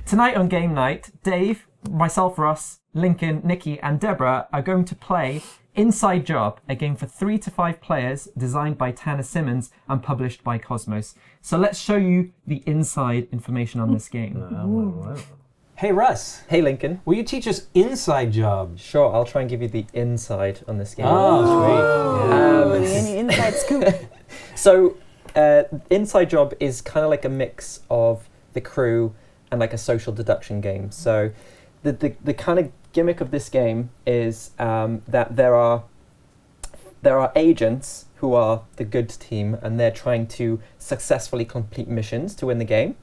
Tonight on Game Night, Dave, myself, Russ, Lincoln, Nikki, and Deborah are going to play Inside Job, a game for 3 to 5 players designed by Tanner Simmons and published by KOSMOS. So let's show you the inside information on this game. Hey Russ. Hey Lincoln. Will you teach us Inside Job? Sure, I'll try and give you the inside on this game. Oh, sweet. Any inside scoop. So, Inside Job is kind of like a mix of the crew and like a social deduction game. So, the kind of gimmick of this game is that there are agents who are the good team, and they're trying to successfully complete missions to win the game.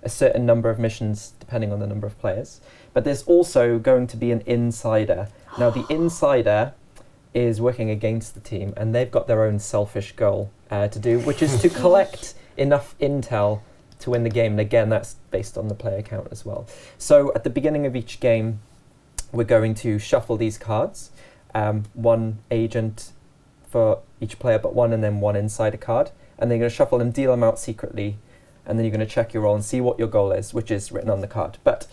A certain number of missions depending on the number of players. But there's also going to be an insider. Now the insider is working against the team, and they've got their own selfish goal to do, which is to collect enough intel to win the game. And again, that's based on the player count as well. So at the beginning of each game, we're going to shuffle these cards. One agent for each player but one, and then one insider card. And then you're going to shuffle them, deal them out secretly, and then you're going to check your roll and see what your goal is, which is written on the card. But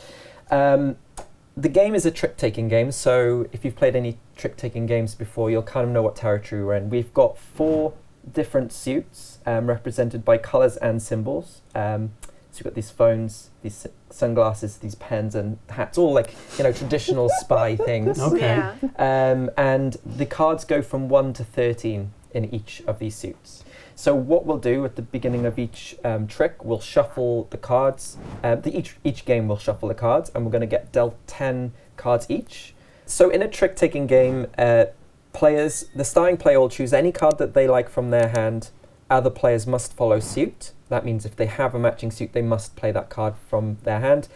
the game is a trick-taking game, so if you've played any trick-taking games before, you'll kind of know what territory we're in. We've got 4 different suits represented by colours and symbols. So you've got these phones, these sunglasses, these pens and hats, all like, traditional spy things. Okay. Yeah. And the cards go from 1 to 13 in each of these suits. So what we'll do at the beginning of each trick, we'll shuffle the cards. Each game we'll shuffle the cards, and we're going to get dealt 10 cards each. So in a trick-taking game, the starting player will choose any card that they like from their hand. Other players must follow suit. That means if they have a matching suit, they must play that card from their hand.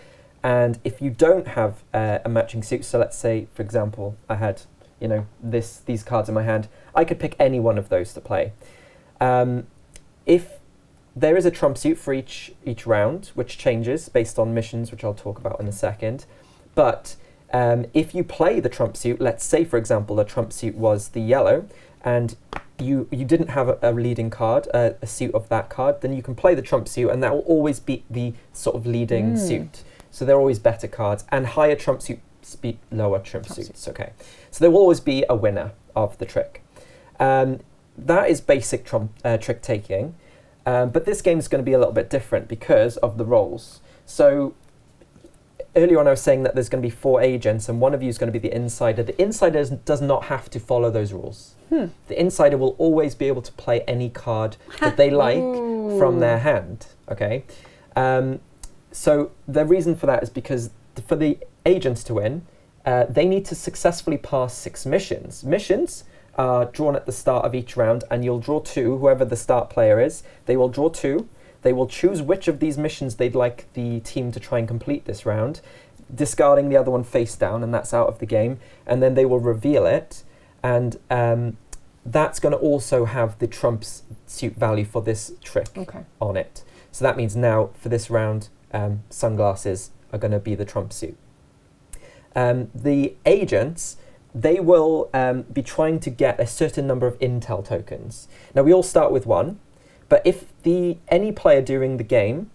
And if you don't have a matching suit, so let's say, for example, I had these cards in my hand, I could pick any one of those to play. If there is a trump suit for each round, which changes based on missions, which I'll talk about in a second, but if you play the trump suit, let's say, for example, the trump suit was the yellow, and you didn't have a leading card, a suit of that card, then you can play the trump suit, and that will always beat the sort of leading suit. So they're always better cards, and higher trump suits beat lower trump suits. Okay, so there will always be a winner of the trick. That is basic trick taking, but this game is going to be a little bit different because of the roles. So earlier on I was saying that there's going to be 4 agents, and one of you is going to be the insider. The insider does not have to follow those rules. The insider will always be able to play any card that they like from their hand. Okay, so the reason for that is because for the agents to win, they need to successfully pass 6 missions. Missions are drawn at the start of each round, and you'll draw 2, whoever the start player is. They will draw 2. They will choose which of these missions they'd like the team to try and complete this round, discarding the other one face down, and that's out of the game. And then they will reveal it, and that's going to also have the trump suit value for this trick on it. So that means now, for this round, sunglasses are going to be the trump suit. The agents, they will be trying to get a certain number of intel tokens. Now, we all start with 1, but if any player during the game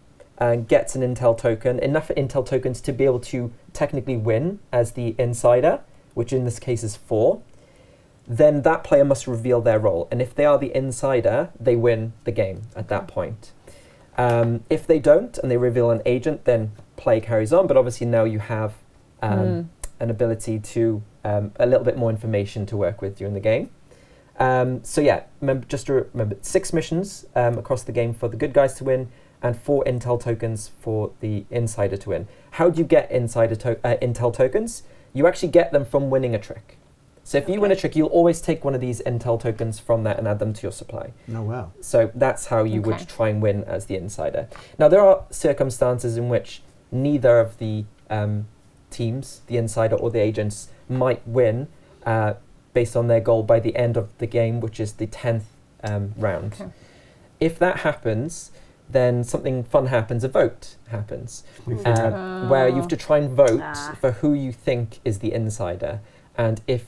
gets an intel token, enough intel tokens to be able to technically win as the insider, which in this case is 4, then that player must reveal their role. And if they are the insider, they win the game at that point. If they don't and they reveal an agent, then play carries on, but obviously now you have an ability to a little bit more information to work with during the game. So yeah, remember 6 missions across the game for the good guys to win, and 4 intel tokens for the insider to win. How do you get intel tokens? You actually get them from winning a trick. So if you win a trick, you'll always take one of these intel tokens from that and add them to your supply. Oh, wow. So that's how you would try and win as the insider. Now, there are circumstances in which neither of the teams, the insider or the agents, might win based on their goal by the end of the game, which is the 10th round. Okay. If that happens, then something fun happens, a vote happens, where you have to try and vote for who you think is the insider. And if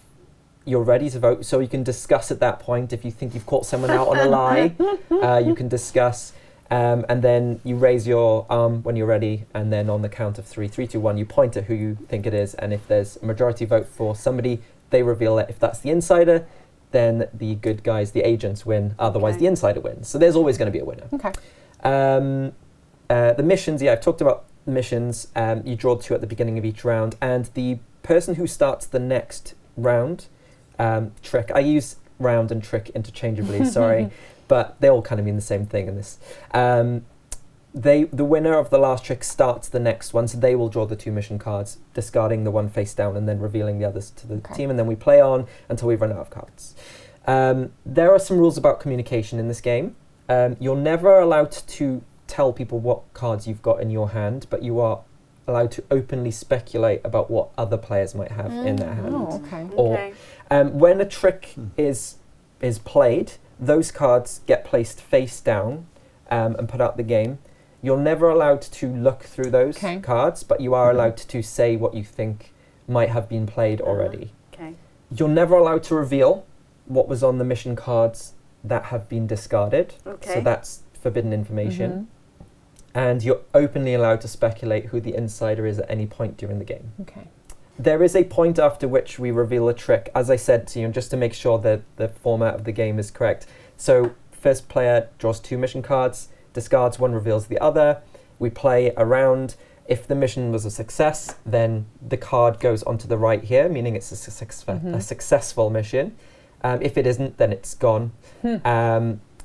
you're ready to vote, so you can discuss at that point if you think you've caught someone out on a lie, you can discuss. And then you raise your arm when you're ready, and then on the count of 3, 3, 2, 1, you point at who you think it is, and if there's a majority vote for somebody, they reveal it. If that's the insider, then the good guys, the agents, win. Otherwise, the insider wins. So there's always going to be a winner. Okay. The missions, I've talked about missions. You draw 2 at the beginning of each round, and the person who starts the next round, trick. I use round and trick interchangeably, sorry. But they all kind of mean the same thing in this. The winner of the last trick starts the next one, so they will draw the 2 mission cards, discarding the one face down and then revealing the others to the team, and then we play on until we run out of cards. There are some rules about communication in this game. You're never allowed to tell people what cards you've got in your hand, but you are allowed to openly speculate about what other players might have in their hand. Oh, okay. Or when a trick is played, those cards get placed face down and put out the game. You're never allowed to look through those cards, but you are allowed to say what you think might have been played already. Okay. You're never allowed to reveal what was on the mission cards that have been discarded. Okay. So that's forbidden information. And you're openly allowed to speculate who the insider is at any point during the game. Okay. There is a point after which we reveal a trick, as I said to you, just to make sure that the format of the game is correct. So first player draws 2 mission cards, discards one, reveals the other. We play a round. If the mission was a success, then the card goes onto the right here, meaning it's a successful mission. If it isn't, then it's gone.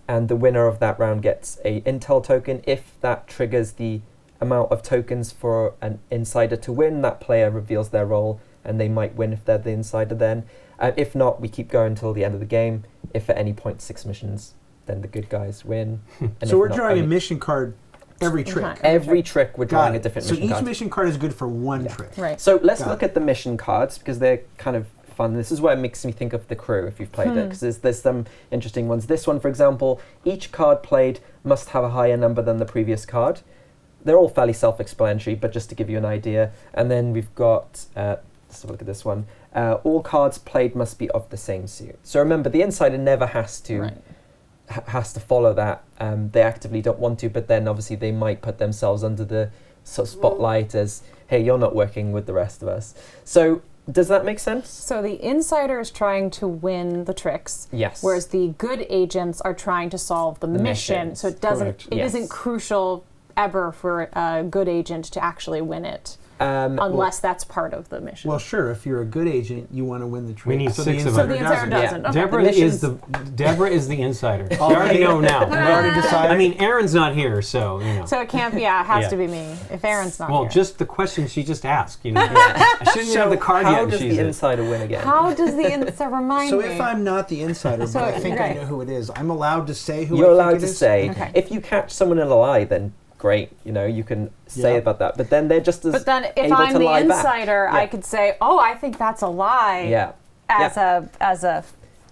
And the winner of that round gets a intel token. If that triggers the amount of tokens for an insider to win, that player reveals their role, and they might win if they're the insider then. If not, we keep going until the end of the game. If at any point 6 missions, then the good guys win. And So we're drawing a mission card every trick. Every trick we're drawing Got a it. different So mission each card. mission card is good for one trick. Right. So let's Got look it. at the mission cards, because they're kind of fun. This is what makes me think of The Crew, if you've played it, because there's some interesting ones. This one, for example, each card played must have a higher number than the previous card. They're all fairly self-explanatory, but just to give you an idea. And then we've got, let's have a look at this one. All cards played must be of the same suit. So remember, the insider never has to has to follow that. They actively don't want to, but then obviously they might put themselves under the sort of spotlight as, hey, you're not working with the rest of us. So does that make sense? So the insider is trying to win the tricks. Yes. Whereas the good agents are trying to solve the mission. missions. So it doesn't. Correct. It Yes. isn't crucial ever for a good agent to actually win it, unless that's part of the mission. Well, sure. If you're a good agent, you want to win the trick. We need so 6 the of so them. the insider doesn't. Yeah. Okay. Deborah is the insider. We already know now. We already decided. I mean, Aaron's not here, so you know. So it can't be. Yeah, it has Yeah. to be me if Aaron's not Well, here. just the question she just asked. You know, I shouldn't even have the card How yet. and does she's the it. insider win again? How does the insider remind So me? if I'm not the insider, So- but I think I right. know who it is, I'm allowed to say who You're I allowed think to it is? say. Okay. If you catch someone in a lie, then great. You know, you can say Yeah. about that. But then they're just as But then if able I'm to the lie back. insider, I Yeah. could say, "Oh, I think that's a lie." Yeah. As a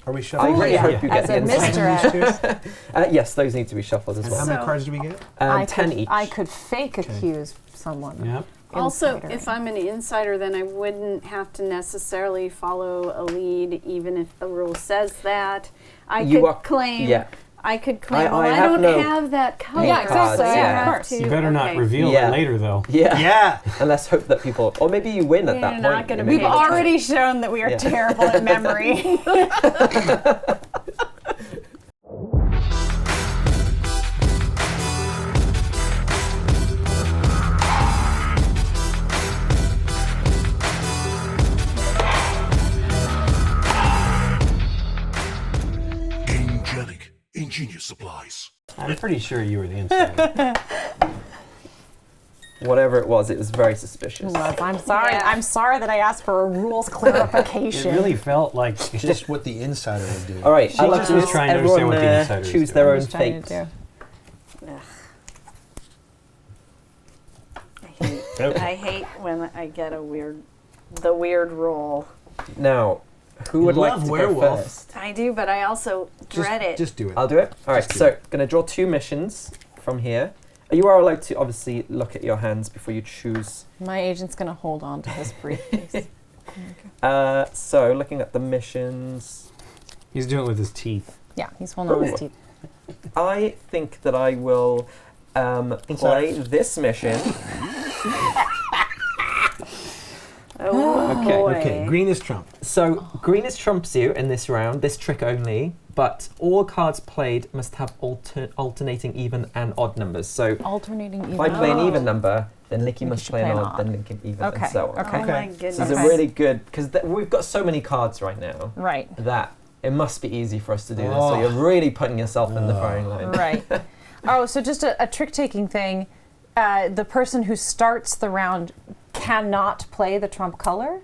Are we I shuffling? really yeah. hope you get as the a insider. misdirect. Yes, those need to be shuffled as And how well. many So- cards do we get? 10 could, each. I could fake accuse someone. Yeah. Also, Insider. if I'm an insider, then I wouldn't have to necessarily follow a lead, even if the rule says that. I You could are- claim. yeah. I could claim. I well, I have don't no have that color. Yeah, exactly. So I Yeah, of have course. to- You better not okay. reveal Yeah. that later, though. Yeah. Yeah. And let's hope that people, or maybe you win at You're that not point. gonna you know, be We've maybe- already shown that we are Yeah. terrible at memory. Gamegenic, ingenious supplies. I'm pretty sure you were the insider. Whatever it was very suspicious. I'm sorry. Yeah. I'm sorry that I asked for a rules clarification. It really felt like Just what the insider would do. All right, She I'd like just to was trying to everyone understand what the insider is choose doing. their I'm own just trying fate. to do. I hate when I get the weird roll. Now, who would You like love to werewolf. go first? I do, but I also dread it. Just do it. I'll do it. All right, Just do so going to draw 2 missions from here. You are allowed to obviously look at your hands before you choose. My agent's gonna hold on to his briefcase. So looking at the missions. He's doing it with his teeth. Yeah, he's well known Ooh. his teeth. I think that I will play this mission. Oh Okay. boy. Okay, green is trump. So green is trumps you in this round, this trick only, but all cards played must have alternating even and odd numbers. So Alternating even. if I play an Oh. even number, then Nikki must should play play an an odd, then Nikki even, Okay, and so on. okay. Oh my Okay. goodness. This is a really good, because we've got so many cards right now Right. that it must be easy for us to do this. Oh. So you're really putting yourself in the firing line. Right. Oh, so just a trick-taking thing. The person who starts the round cannot play the trump color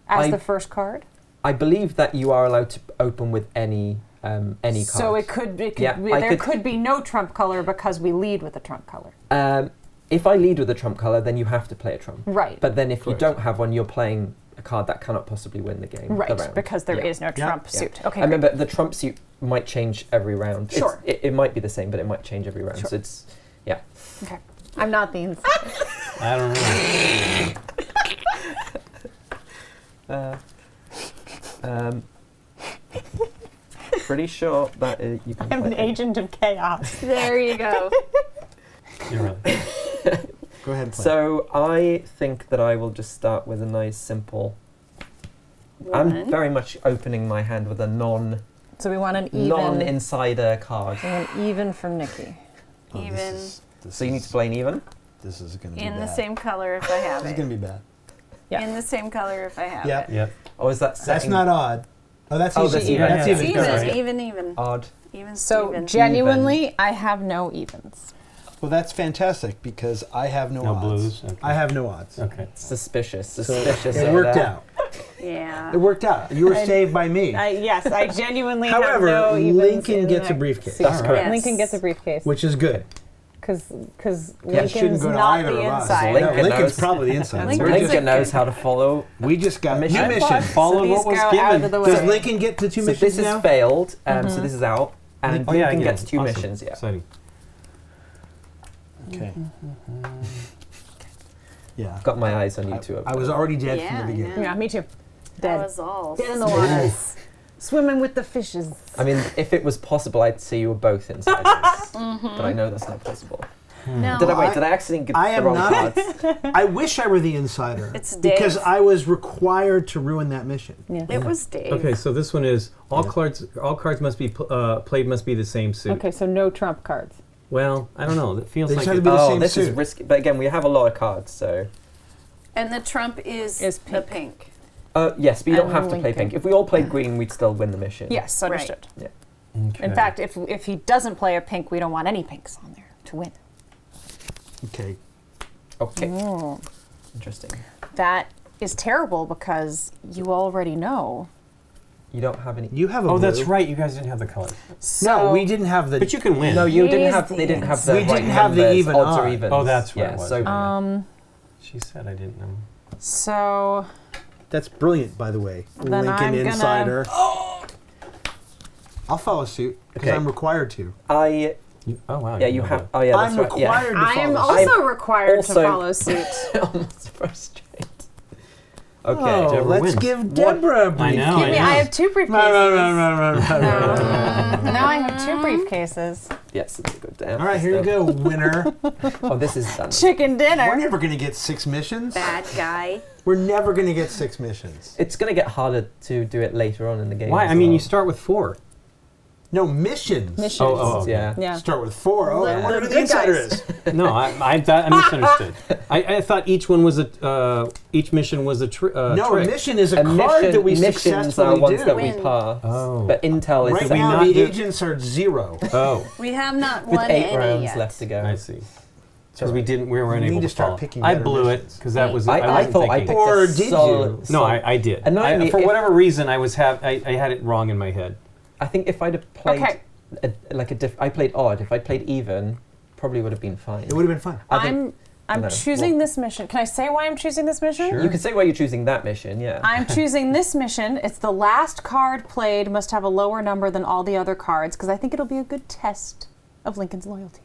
as the first card. I believe that you are allowed to open with any card. So it could Yeah, there could be no trump color because we lead with the trump color. If I lead with a trump color, then you have to play a trump. Right. But then if Correct. you don't have one, you're playing a card that cannot possibly win the game. Right, the round. because there is Yeah. no trump Yeah. suit. Okay. I remember the trump suit might change every round. Sure. It might be the same, but it might change every round. Sure. So it's, yeah. Okay. I'm not the insider. I don't know. Pretty sure that you can I'm an play. agent of chaos. There you go. You're right. Go ahead and play. So I think that I will just start with a nice simple. I'm One. very much opening my hand with a So we want an even. non-insider card. An even from Nikki. Oh, Even. this So you need to play an even. This is going to be In bad. the same color if I have This is it. going to be bad. Yeah. In the same color if I have Yep. it. Yep. Or is that That's second not odd. Oh, that's Oh, even. that's even. That's Yeah, even. yeah. That's Right. right. Even. odd? Even So Steven. genuinely, I have no evens. Well, that's fantastic because I have no No odds. blues. Okay. I have no odds. Okay. Suspicious. So Suspicious. it over worked there. out. Yeah. It worked out. You were saved by me. Yes, I genuinely However, have no evens. Lincoln in gets the a briefcase, That's correct. Yes. Lincoln gets a briefcase which is good. because Yeah, It shouldn't Lincoln's go to not either the of us. insider. No, Lincoln Lincoln's knows. probably the insider. Lincoln's We're a Lincoln just- knows how to follow. we just got mission. new mission. Follow so what these was go out given. of the Does way. Lincoln get to two So missions this now? is failed, so this is out, and Oh, yeah, Lincoln again. gets two Awesome. missions. Yeah. Exciting. Okay. Yeah. Got my eyes on you two. I was already dead Yeah, from the I beginning. know. Yeah, me too. That Dead. was all. Dead in the water. Swimming with the fishes. I mean, if it was possible, I'd say you were both insiders, but I know that's not possible. No. Did I accidentally get I the am wrong not- cards? I wish I were the insider. It's because Dave. I was required to ruin that mission. Yes. It was Dave. Okay, so this one is all cards must be played must be the same suit. Okay, so no trump cards. Well, I don't know. It feels They like just have it, to be the Oh, same this is suit. risky. But again, we have a lot of cards, so. And the trump is Is the pink. Yes, but you don't And have to play Lincoln. pink. If we all played green, we'd still win the mission. Yes, understood. Yeah. Okay. In fact, if he doesn't play a pink, we don't want any pinks on there to win. Okay. Okay. Oh. Interesting. That is terrible because you already know. You don't have any. You have a oh, blue. that's right. You guys didn't have the colors, So No, we didn't have the. but you can win. No, you didn't He's have. the They didn't have the. We right didn't have the numbers, even odds or odd. evens. Oh, that's what yeah, it was. So She said I didn't know. So That's brilliant, by the way. Then Lincoln I'm gonna- insider. I'll follow suit because Okay. I'm required to. I. Oh wow. Yeah, you you know have. that. Oh yeah, I'm that's right. Yeah. required to I am follow also suit. required also- to follow suit. Almost frustrated. Okay. Oh, Deborah let's wins. give Deborah a I brief. know. Give me, I have two briefcases. All Now I have two briefcases. Yes, it's a good damn. right, here you go, winner. Oh, this is done. Chicken We're dinner. never going to get 6 missions. Bad guy. We're never going to get 6 missions. It's going to get harder to do it later on in the game. Why? as I mean, well. you start with 4. No, missions. Missions. Oh, okay. Yeah. Yeah. Start with 4. Oh, I The- wonder the who the good insider guys. is. No, I misunderstood. I thought each one was a each mission was a trick. No, a mission is a And card that we missions successfully are ones do. that we Win. pass. Oh. But Intel is Right set now, not the do- agents are 0. Oh, We have not with won 8 any rounds yet. left to go. I see. Because we weren't We need able to to start follow. picking I better blew it missions. because that was I wasn't thought I thinking. picked Or a did solid, you? No, I did. Annoyingly, For if- whatever reason, I had it wrong in my head. I think if I'd have played Okay. I played odd. If I'd played even, probably would have been fine. It would have been fun. I think I'm no, choosing well- this mission. Can I say why I'm choosing this mission? Sure. you could say why you're choosing that mission. Yeah. I'm choosing this mission. It's the last card played must have a lower number than all the other cards because I think it'll be a good test of Lincoln's loyalty.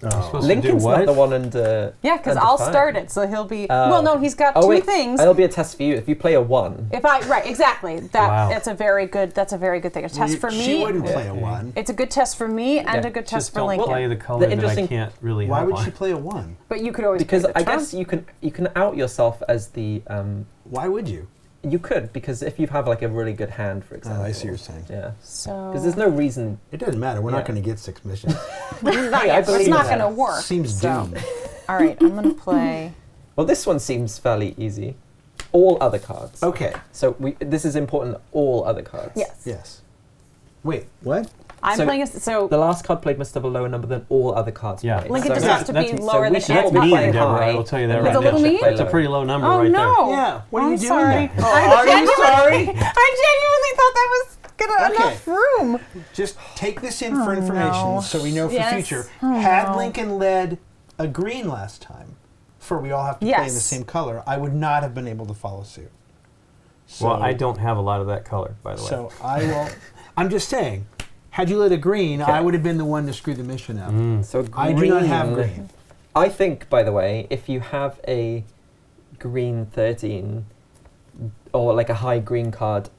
Supposed to do Lincoln's what? not the one under. Yeah, because under I'll 5. start it, so he'll be. Well, no, he's got Oh, two wait, things. It'll be a test for you if you play a 1. Right, exactly. Wow. That's a very good. That's a very good thing. A test for me. She wouldn't play a 1. It's a good test for me and Yeah. a good test Just for don't Lincoln. play the color The that I interesting- can't really Why help would on. she play a 1? But you could always Because play the I Trump. guess you can out yourself as the. Why would you? You could, because if you have like a really good hand, for example. Oh, I see what you're saying. Yeah. So Because there's no reason. It doesn't matter. We're not Yeah. going to get 6 missions. I it's believe not that. going to work. Seems so. doomed. All right, I'm going to play. Well, this one seems fairly easy. All other cards. Okay. So this is important. All other cards. Yes. Yes. Wait, what? I'm So playing. So The last card played must have a lower number than all other cards Yeah. played. Lincoln so doesn't have to be that's- lower we than should any all be That's top playing mean, player. Deborah. high. I will tell you that and right It's a now. little mean? It's a pretty low number Oh right no! Yeah. What are I'm you doing sorry. there? Oh, are you sorry? I genuinely thought that was Okay. enough room. Just take this in for information no. so we know for Yes. future. Oh, Had no. Lincoln led a green last time, for we all have to play in the Yes. same color, I would not have been able to follow suit. So, Well, I don't have a lot of that color, by the way. So I will. I'm just saying, had you led a green, I would have been the one to screw the mission up. So I do not have green. I think, by the way, if you have a green 13 or like a high green card,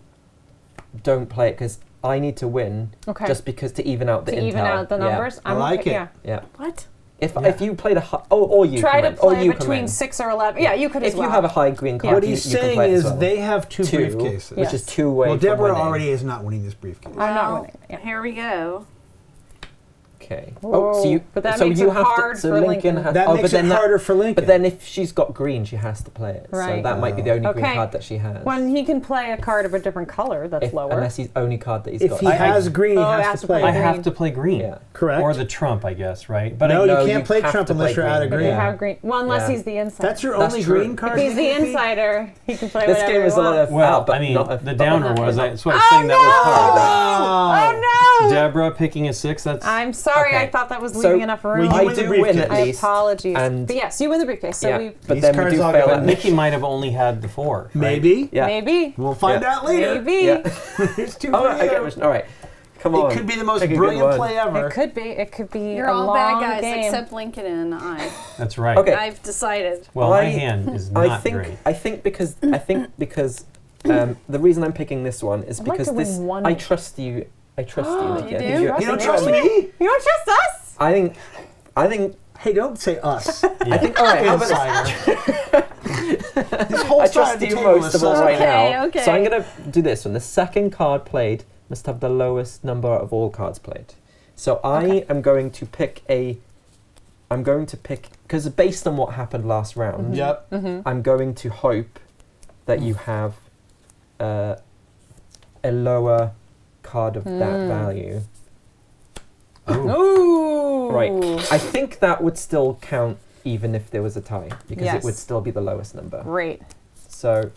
don't play it because I need to win. Okay. Just because to even out the To intel. even out the Yeah. numbers. I like okay, it. Yeah. Yeah. What? If you played a high, or you Try can to win, or play you can between win. 6 or 11. Yeah, you could as If well. you have a high green card, What you, he's you can saying play it as is well. they have two Two, briefcases. which Yes. is 2 away Well, from Deborah winning. already is not winning this briefcase. I'm not Well, winning. Yeah. Here we go. Okay. Whoa, so you, but that so makes you it have hard to, so for Lincoln Lincoln. has, That oh, makes but then it harder for Lincoln. But then if she's got green, she has to play it. So Right. that might be the only green Okay. card that she has. When he can play a card of a different color, that's If- lower. Unless he's only card that he's if got. he has green, he Oh, has to play. I it. have to play green. Yeah. Correct. Or the trump, I guess, right? But No, I, you No, can't you play have Trump to unless play you're out of green. if green. you have green. Well, unless Yeah. he's the insider. That's your That's only true. green card. If he's the Nikki? insider, he can play This whatever game he is a lot wants. of well, but I mean, not the downer was, that's what I was Oh, saying, that was hard. Oh. Oh no! Deborah picking a 6, that's... I'm sorry. Okay. I thought that was So, leaving enough room. well, I you win the do win briefcase. at I least. apologies. And But yes, you win the briefcase. So yeah, we but These then we cards do all fail got at Nikki might have only had the 4. Right? Maybe. Yeah. maybe, We'll find Yeah. out later. maybe. Yeah. There's two Oh, for I you. get it. All right. Come on. It could be the most Pick a good brilliant one. play ever. It could be. It could be You're a all long bad guys game. except Lincoln and I. That's right. Okay. I've decided. Well, my I- hand is I not think great. I think because the reason I'm picking this one is I'd like because to win this one. I trust you. I trust you, Nikki. You I do? think You don't me? trust me? You don't trust us? I think. Hey, don't say us. Yeah. I think. All right. How about Insider. This whole I side trust of the you table most is of all sus. right Okay, now. okay. So I'm gonna do this one. The second card played must have the lowest number of all cards played. So I am going to pick because based on what happened last round, Yep. I'm going to hope that you have a lower card of that value. Ooh. Right. I think that would still count even if there was a tie because Yes. it would still be the lowest number. Great. So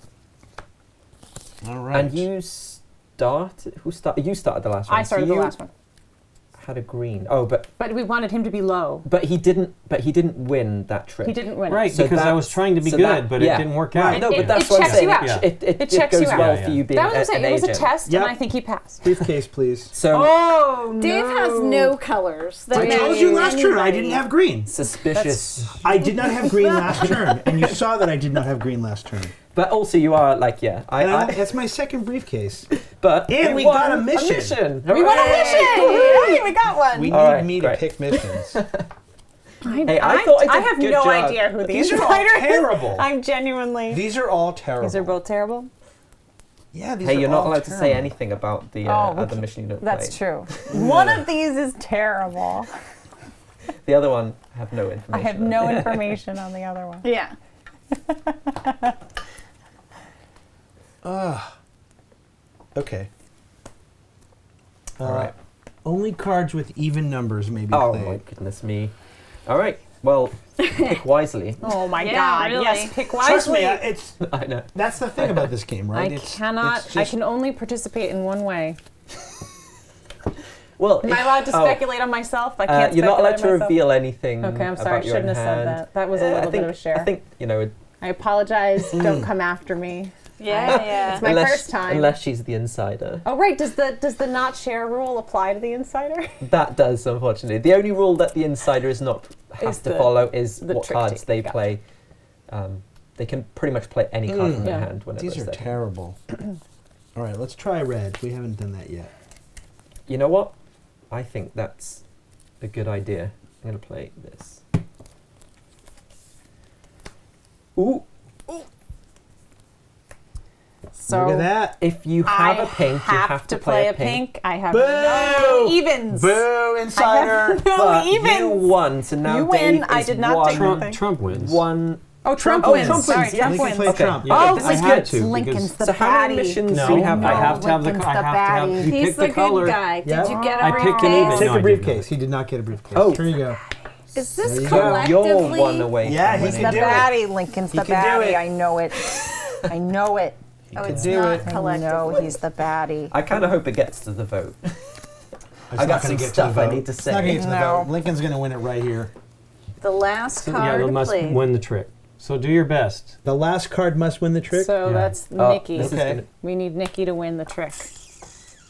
All right. and you started. Who started? You started the last one. I started so the you last one. Had a green. Oh, but We wanted him to be low. he didn't. But he didn't win that trick. He didn't win. Right, So because I that- was trying to be so good, that- but yeah. it didn't work Right. out. No, It- but that's it what I'm checks saying. you out. It checks goes you out. well Yeah, for yeah. you being That was what I'm saying. an It was a agent. test, Yep. and I think he passed. Briefcase, please. So Oh no! Dave has no colors. I told you last turn I didn't have green. suspicious. I did not have green last turn, and you saw that I did not have green last turn. But also you are like That's my second briefcase. but And we we got won a mission. We won a mission! Yay, we got one! We All need right, me to great. pick missions. Hey, I thought I did have a good no job. idea who the These are all insider is. terrible. I'm genuinely. These are all terrible. These are both terrible. Yeah, these Hey, are you're not all allowed to say terrible. anything about the Oh, other mission you don't That's play. true. One of these is terrible. The other one, I have no information. I have on. no information on the other one. Yeah. Okay. All right. Only cards with even numbers may be Oh played. my goodness me. All right. Well, pick wisely. Oh my Yeah, God! really. Yes, pick Trust wisely. me, it's I know. that's the thing about this game, right? I It's cannot. I just- can only participate in one way. Well, Am I allowed to speculate on myself? I can't. you're not allowed to speculate on myself. reveal anything. Okay, I'm sorry. About I your shouldn't own have said hand. that. That was a little I bit think, of a share. I think I apologize. Don't come after me. Yeah. It's my first time. Unless she's the insider. Oh right, does the not share rule apply to the insider? That does, unfortunately. The only rule that the insider has to follow is the what trick cards take, they yeah. play. They can pretty much play any card from their Yeah. hand whenever These it's are there. terrible. All right, let's try red. We haven't done that yet. You know what? I think that's a good idea. I'm going to play this. Ooh. So Look at that. If you have I a pink, you have to play a pink. I have Boo! no evens. Boo, insider. No But evens. you won, so now You win. Dave I is did not take one, anything. Trump wins. one. Oh, Trump Oh, wins. Trump Sorry, wins, yeah. Trump Lincoln wins. played Okay. Trump. Yeah, Oh, I this is had good. to. Lincoln's because- the So how many baddie. missions No, do we have I now? have to have the. Lincoln's I the have to have. baddie. You He's pick the the color. good guy. Did Yeah. you get a I picked an briefcase? even. Take No, a I briefcase. He did not get a briefcase. Oh. Here you go. Is this There you go. collectively? You're one away. Yeah, from he He's winning. the can do it. baddie. Lincol's He the can do baddie. it. I know it. I know it. Oh, it's do not it. I know collectively. he's the baddie. I kind of hope it gets to the vote. It's I not got gonna some get to stuff the I vote. need to It's not going to say. get to the No. vote. Lincoln's going to win it right here. The last Yeah, card they must played. win the trick. So do your best. The last card must win the trick? So Yeah. that's Oh, Nikki. this is Okay. gonna- We need Nikki to win the trick.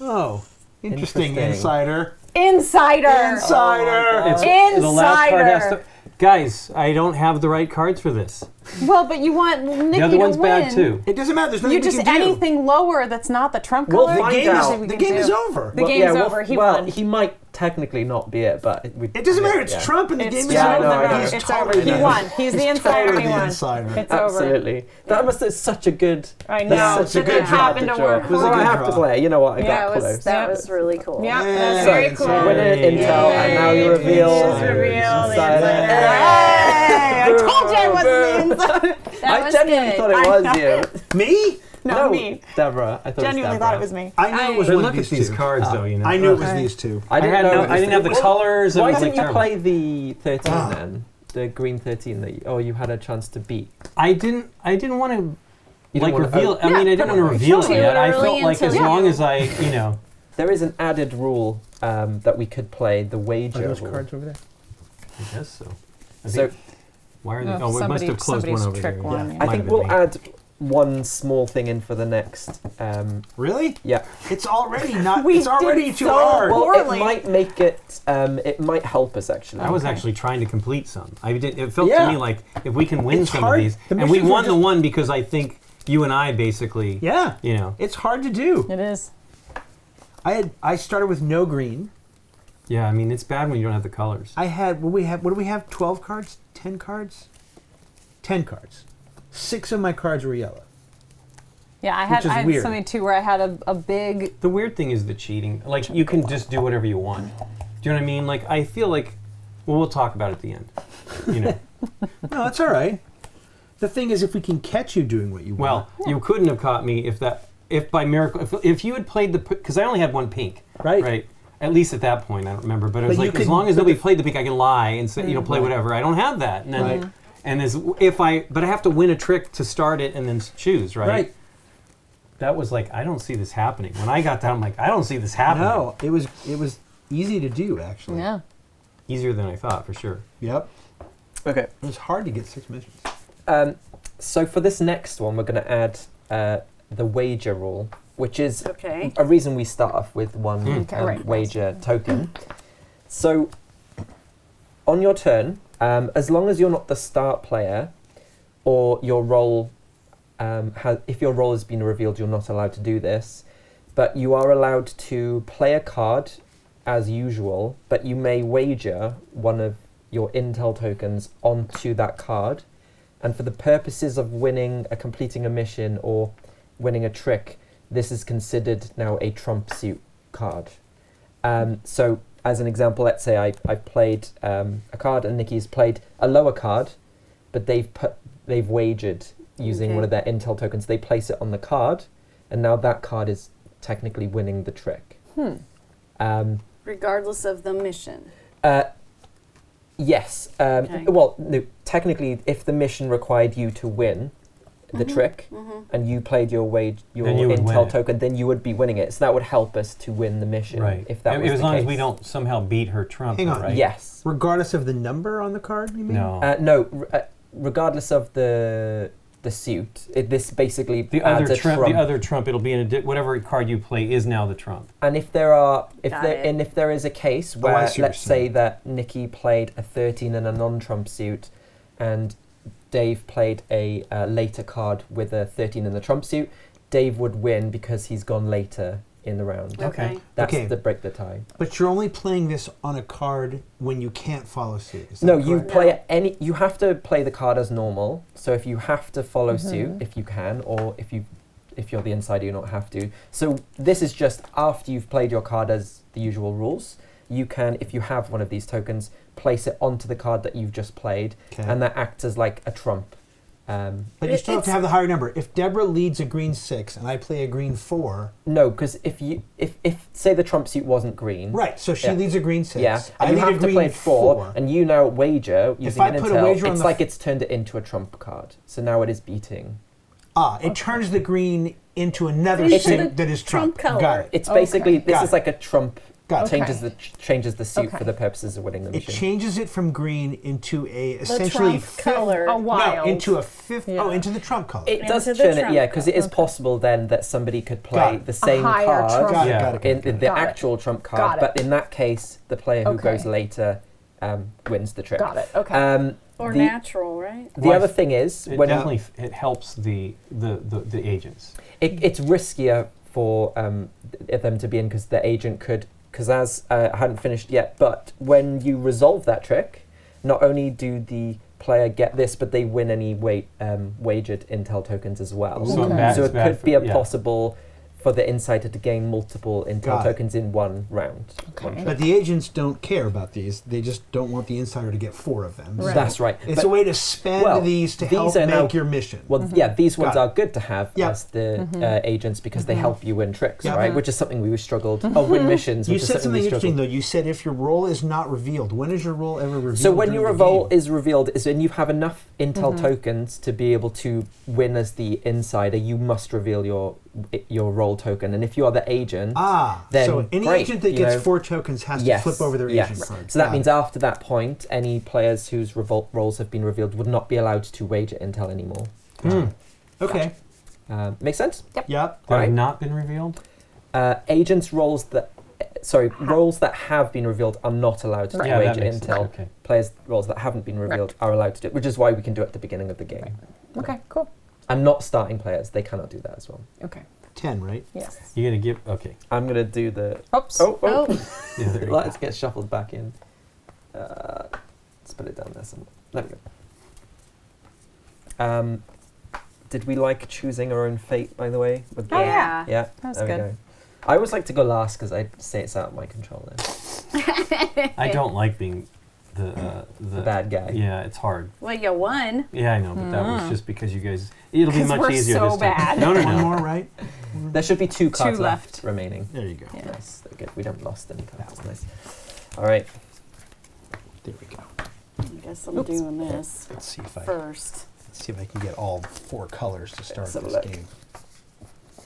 Oh, interesting, Interesting. insider. Insider. Insider. It's Insider. the last card has to. Guys, I don't have the right cards for this. Well, but you want Nikki The other one's to win. bad too. It doesn't matter. There's nothing You we just can do. anything lower that's not the Trump We'll color. find The game, out. is, the game is over. The game's over. He well, won. he might technically not be it, but It doesn't matter. It's yeah. Trump and the It's game is Yeah, I over. know, I know. He's It's totally over. He the- won. He's the insider. totally He the won. insider. It's over. Absolutely. That must have such a good. I know. That's such a That good it happened draw. to work. It was a Well, I good have draw. to play. You know what? I Yeah, got it was, close. that was really cool. Yeah, Yeah. that's So, very it's cool. Winner intel, and now you reveal. Insider. Hey, I told you I wasn't the insider. I was genuinely good. thought it was you. Me? No, me. Deborah. I thought Genuinely it was thought Deborah. it was me. I knew it was But one look of at these these two. cards, though. You know. I knew it was Okay. these two. I didn't had know. no. it I was didn't have the well, colors. It Why was didn't like you terrible. play the 13 Ah. then? The green 13 that you had a chance to beat. I didn't want to You like didn't wanna- reveal. I Yeah, mean, I didn't come want to on. reveal Too it yet. I early felt like as until- long as I. There is an added rule that we could play, the wager rule. over there? I guess so. I So think- why are they? No, Oh, we must have closed one somebody's over there. trick one, Yeah. yeah. I Might think have we'll been me. add one small thing in for the next. Really? Yeah. It's already not. We it's already did too so hard. well. Well, Poorly. it might make it. It might help us actually. I was Okay. actually trying to complete some. It felt Yeah. to me like if we can win It's some hard. of these, The and we missions won are the just- one because I think you and I basically, Yeah. It's It's hard to do. It is. I started with no green. yeah. I mean, it's bad when you don't have the colors. I had what do we have? 12 cards? 10 cards? 10 cards. 6 of my cards were yellow. Yeah, I Which had is I had weird. something too where I had a big. The weird thing is the cheating. Like you can just do whatever you want. Do you know what I mean? Like I feel like, well, we'll talk about it at the end. You know. No, that's all right. The thing is, if we can catch you doing what you want. Well, you couldn't have caught me if by miracle, if you had played because I only had one pink. Right. Right. At least at that point, I don't remember. But it was But you like, as could- long as but nobody played the pink, I can lie and say, play whatever. I don't have that. And then, Right. and but I have to win a trick to start it and then choose, right? Right. That was like, I don't see this happening. When I got that, I'm like, I don't see this happening. No, it was easy to do, actually. Yeah. Easier than I thought, for sure. Yep. Okay. It was hard to get 6 missions. So for this next one, we're going to add the wager rule, which is Okay. a reason we start off with one Okay, right. wager token. So on your turn, as long as you're not the start player, or your role if your role has been revealed, you're not allowed to do this, but you are allowed to play a card as usual, but you may wager one of your intel tokens onto that card, and for the purposes of completing a mission or winning a trick, this is considered now a trump suit card. So as an example, let's say I've played a card and Nikki's played a lower card, but they've wagered using one of their intel tokens. They place it on the card, and now that card is technically winning the trick. Regardless of the mission. Yes. Okay. Well, no, technically, if the mission required you to win the trick, and you played your Then you would win intel it. token, then you would be winning it. So that would help us to win the mission. Right. If that was as the long case. as we don't somehow beat her trump, Hang on. right? Yes. Regardless of the number on the card, you mean? No. No. Regardless of the the suit. This basically The adds other a trump, trump. the other trump, it'll be in whatever card you play is now the trump. And if there is a case I where, see what let's you're say that Nikki played a 13 and a non-trump suit, and Dave played a later card with a 13 and the trump suit, Dave would win because he's gone later in the round. Okay. That's Okay. the break the tie. But you're only playing this on a card when you can't follow suit. Is that No, you correct? play any. You have to play the card as normal. So if you have to follow suit, if you can, or if you're the insider, you don't have to. So this is just after you've played your card as the usual rules. You can, if you have one of these tokens, place it onto the card that you've just played, Okay. and that acts as like a trump. But you still have to have the higher number. If Deborah leads a green 6 and I play a green 4, No, because if say the trump suit wasn't green, right? So she Yeah. leads a green 6. yeah, I and you lead a have to green play 4, and you now wager using I an put a intel. wager on It's the like it's turned it into a trump card. So now it is beating. It turns the green into another Into suit the that is trump trump. color. Got it. It's basically this Got is it. like a trump. Got it. Changes the suit Okay. for the purposes of winning the It mission. changes it from green into a The essentially trump color. A wild. No, into a fifth. Yeah. Oh, into the trump color. It does Into the turn it, trump yeah, because it is color. possible then that somebody could Got play it. the same higher card trump. Got it. Yeah. Got it. in Got it. the Got it. actual trump Got card, it. but in that case, the player who Okay. goes later wins the trick. Got it. Okay. Or the- natural, right? The other thing is, It when definitely it helps the agents. it's riskier for them to be in because the agent could. Because as I hadn't finished yet, but when you resolve that trick, not only do the player get this, but they win any wagered intel tokens as well. So, Okay. bad, So it's it bad could for- be a yeah. possible for the insider to gain multiple intel Got it. tokens in one round. Okay. But the agents don't care about these. They just don't want the insider to get 4 of them. Right. So That's right. It's But- a way to spend well, these to these help are now- make your mission. Well, yeah, these ones Got are good to have Yeah. as the agents because they help you win tricks, Yeah. right? Which is something we struggled. Oh, win missions. You which is said something we interesting struggled. though. You said if your role is not revealed, when is your role ever revealed? So when during your the role game? is revealed is when you have enough intel tokens to be able to win as the insider, you must reveal your role token. And if you are the agent, then so any great, agent that you gets know. 4 tokens has Yes, to flip over their yes. agent card. So that Got means it. after that point, any players whose roles have been revealed would not be allowed to wager intel anymore. Okay. Makes sense? Yep. That have Right. not been revealed? Agents' roles that roles that have been revealed are not allowed to Yeah, that wager makes sense. intel. Okay. Players' roles that haven't been revealed are allowed to do it, which is why we can do it at the beginning of the game. Okay. Cool. And not starting players, they cannot do that as well. Okay. 10, right? Yes. You're gonna give I'm going to do the... Oops. Oh. Yeah, there you Let's get shuffled back in. Let's put it down there somewhere. There we go. Did we like choosing our own fate, by the way? With Oh, the- yeah. Yeah, That's there we good. go. I always like to go last because I say it's out of my control then. I don't like being the bad guy. Yeah, it's hard. Well, you won. Yeah, I know, but that was just because you guys. It'll be 'Cause much we're easier so this time. bad. No, no, One no. more, right? There should be 2 cards left. remaining. There you go. Yeah. Nice, they're good. We don't lost any cards. That's nice. All right. There we go. I guess I'm doing this Let's see if I first. can get all 4 colors to start Let's have a this look. game.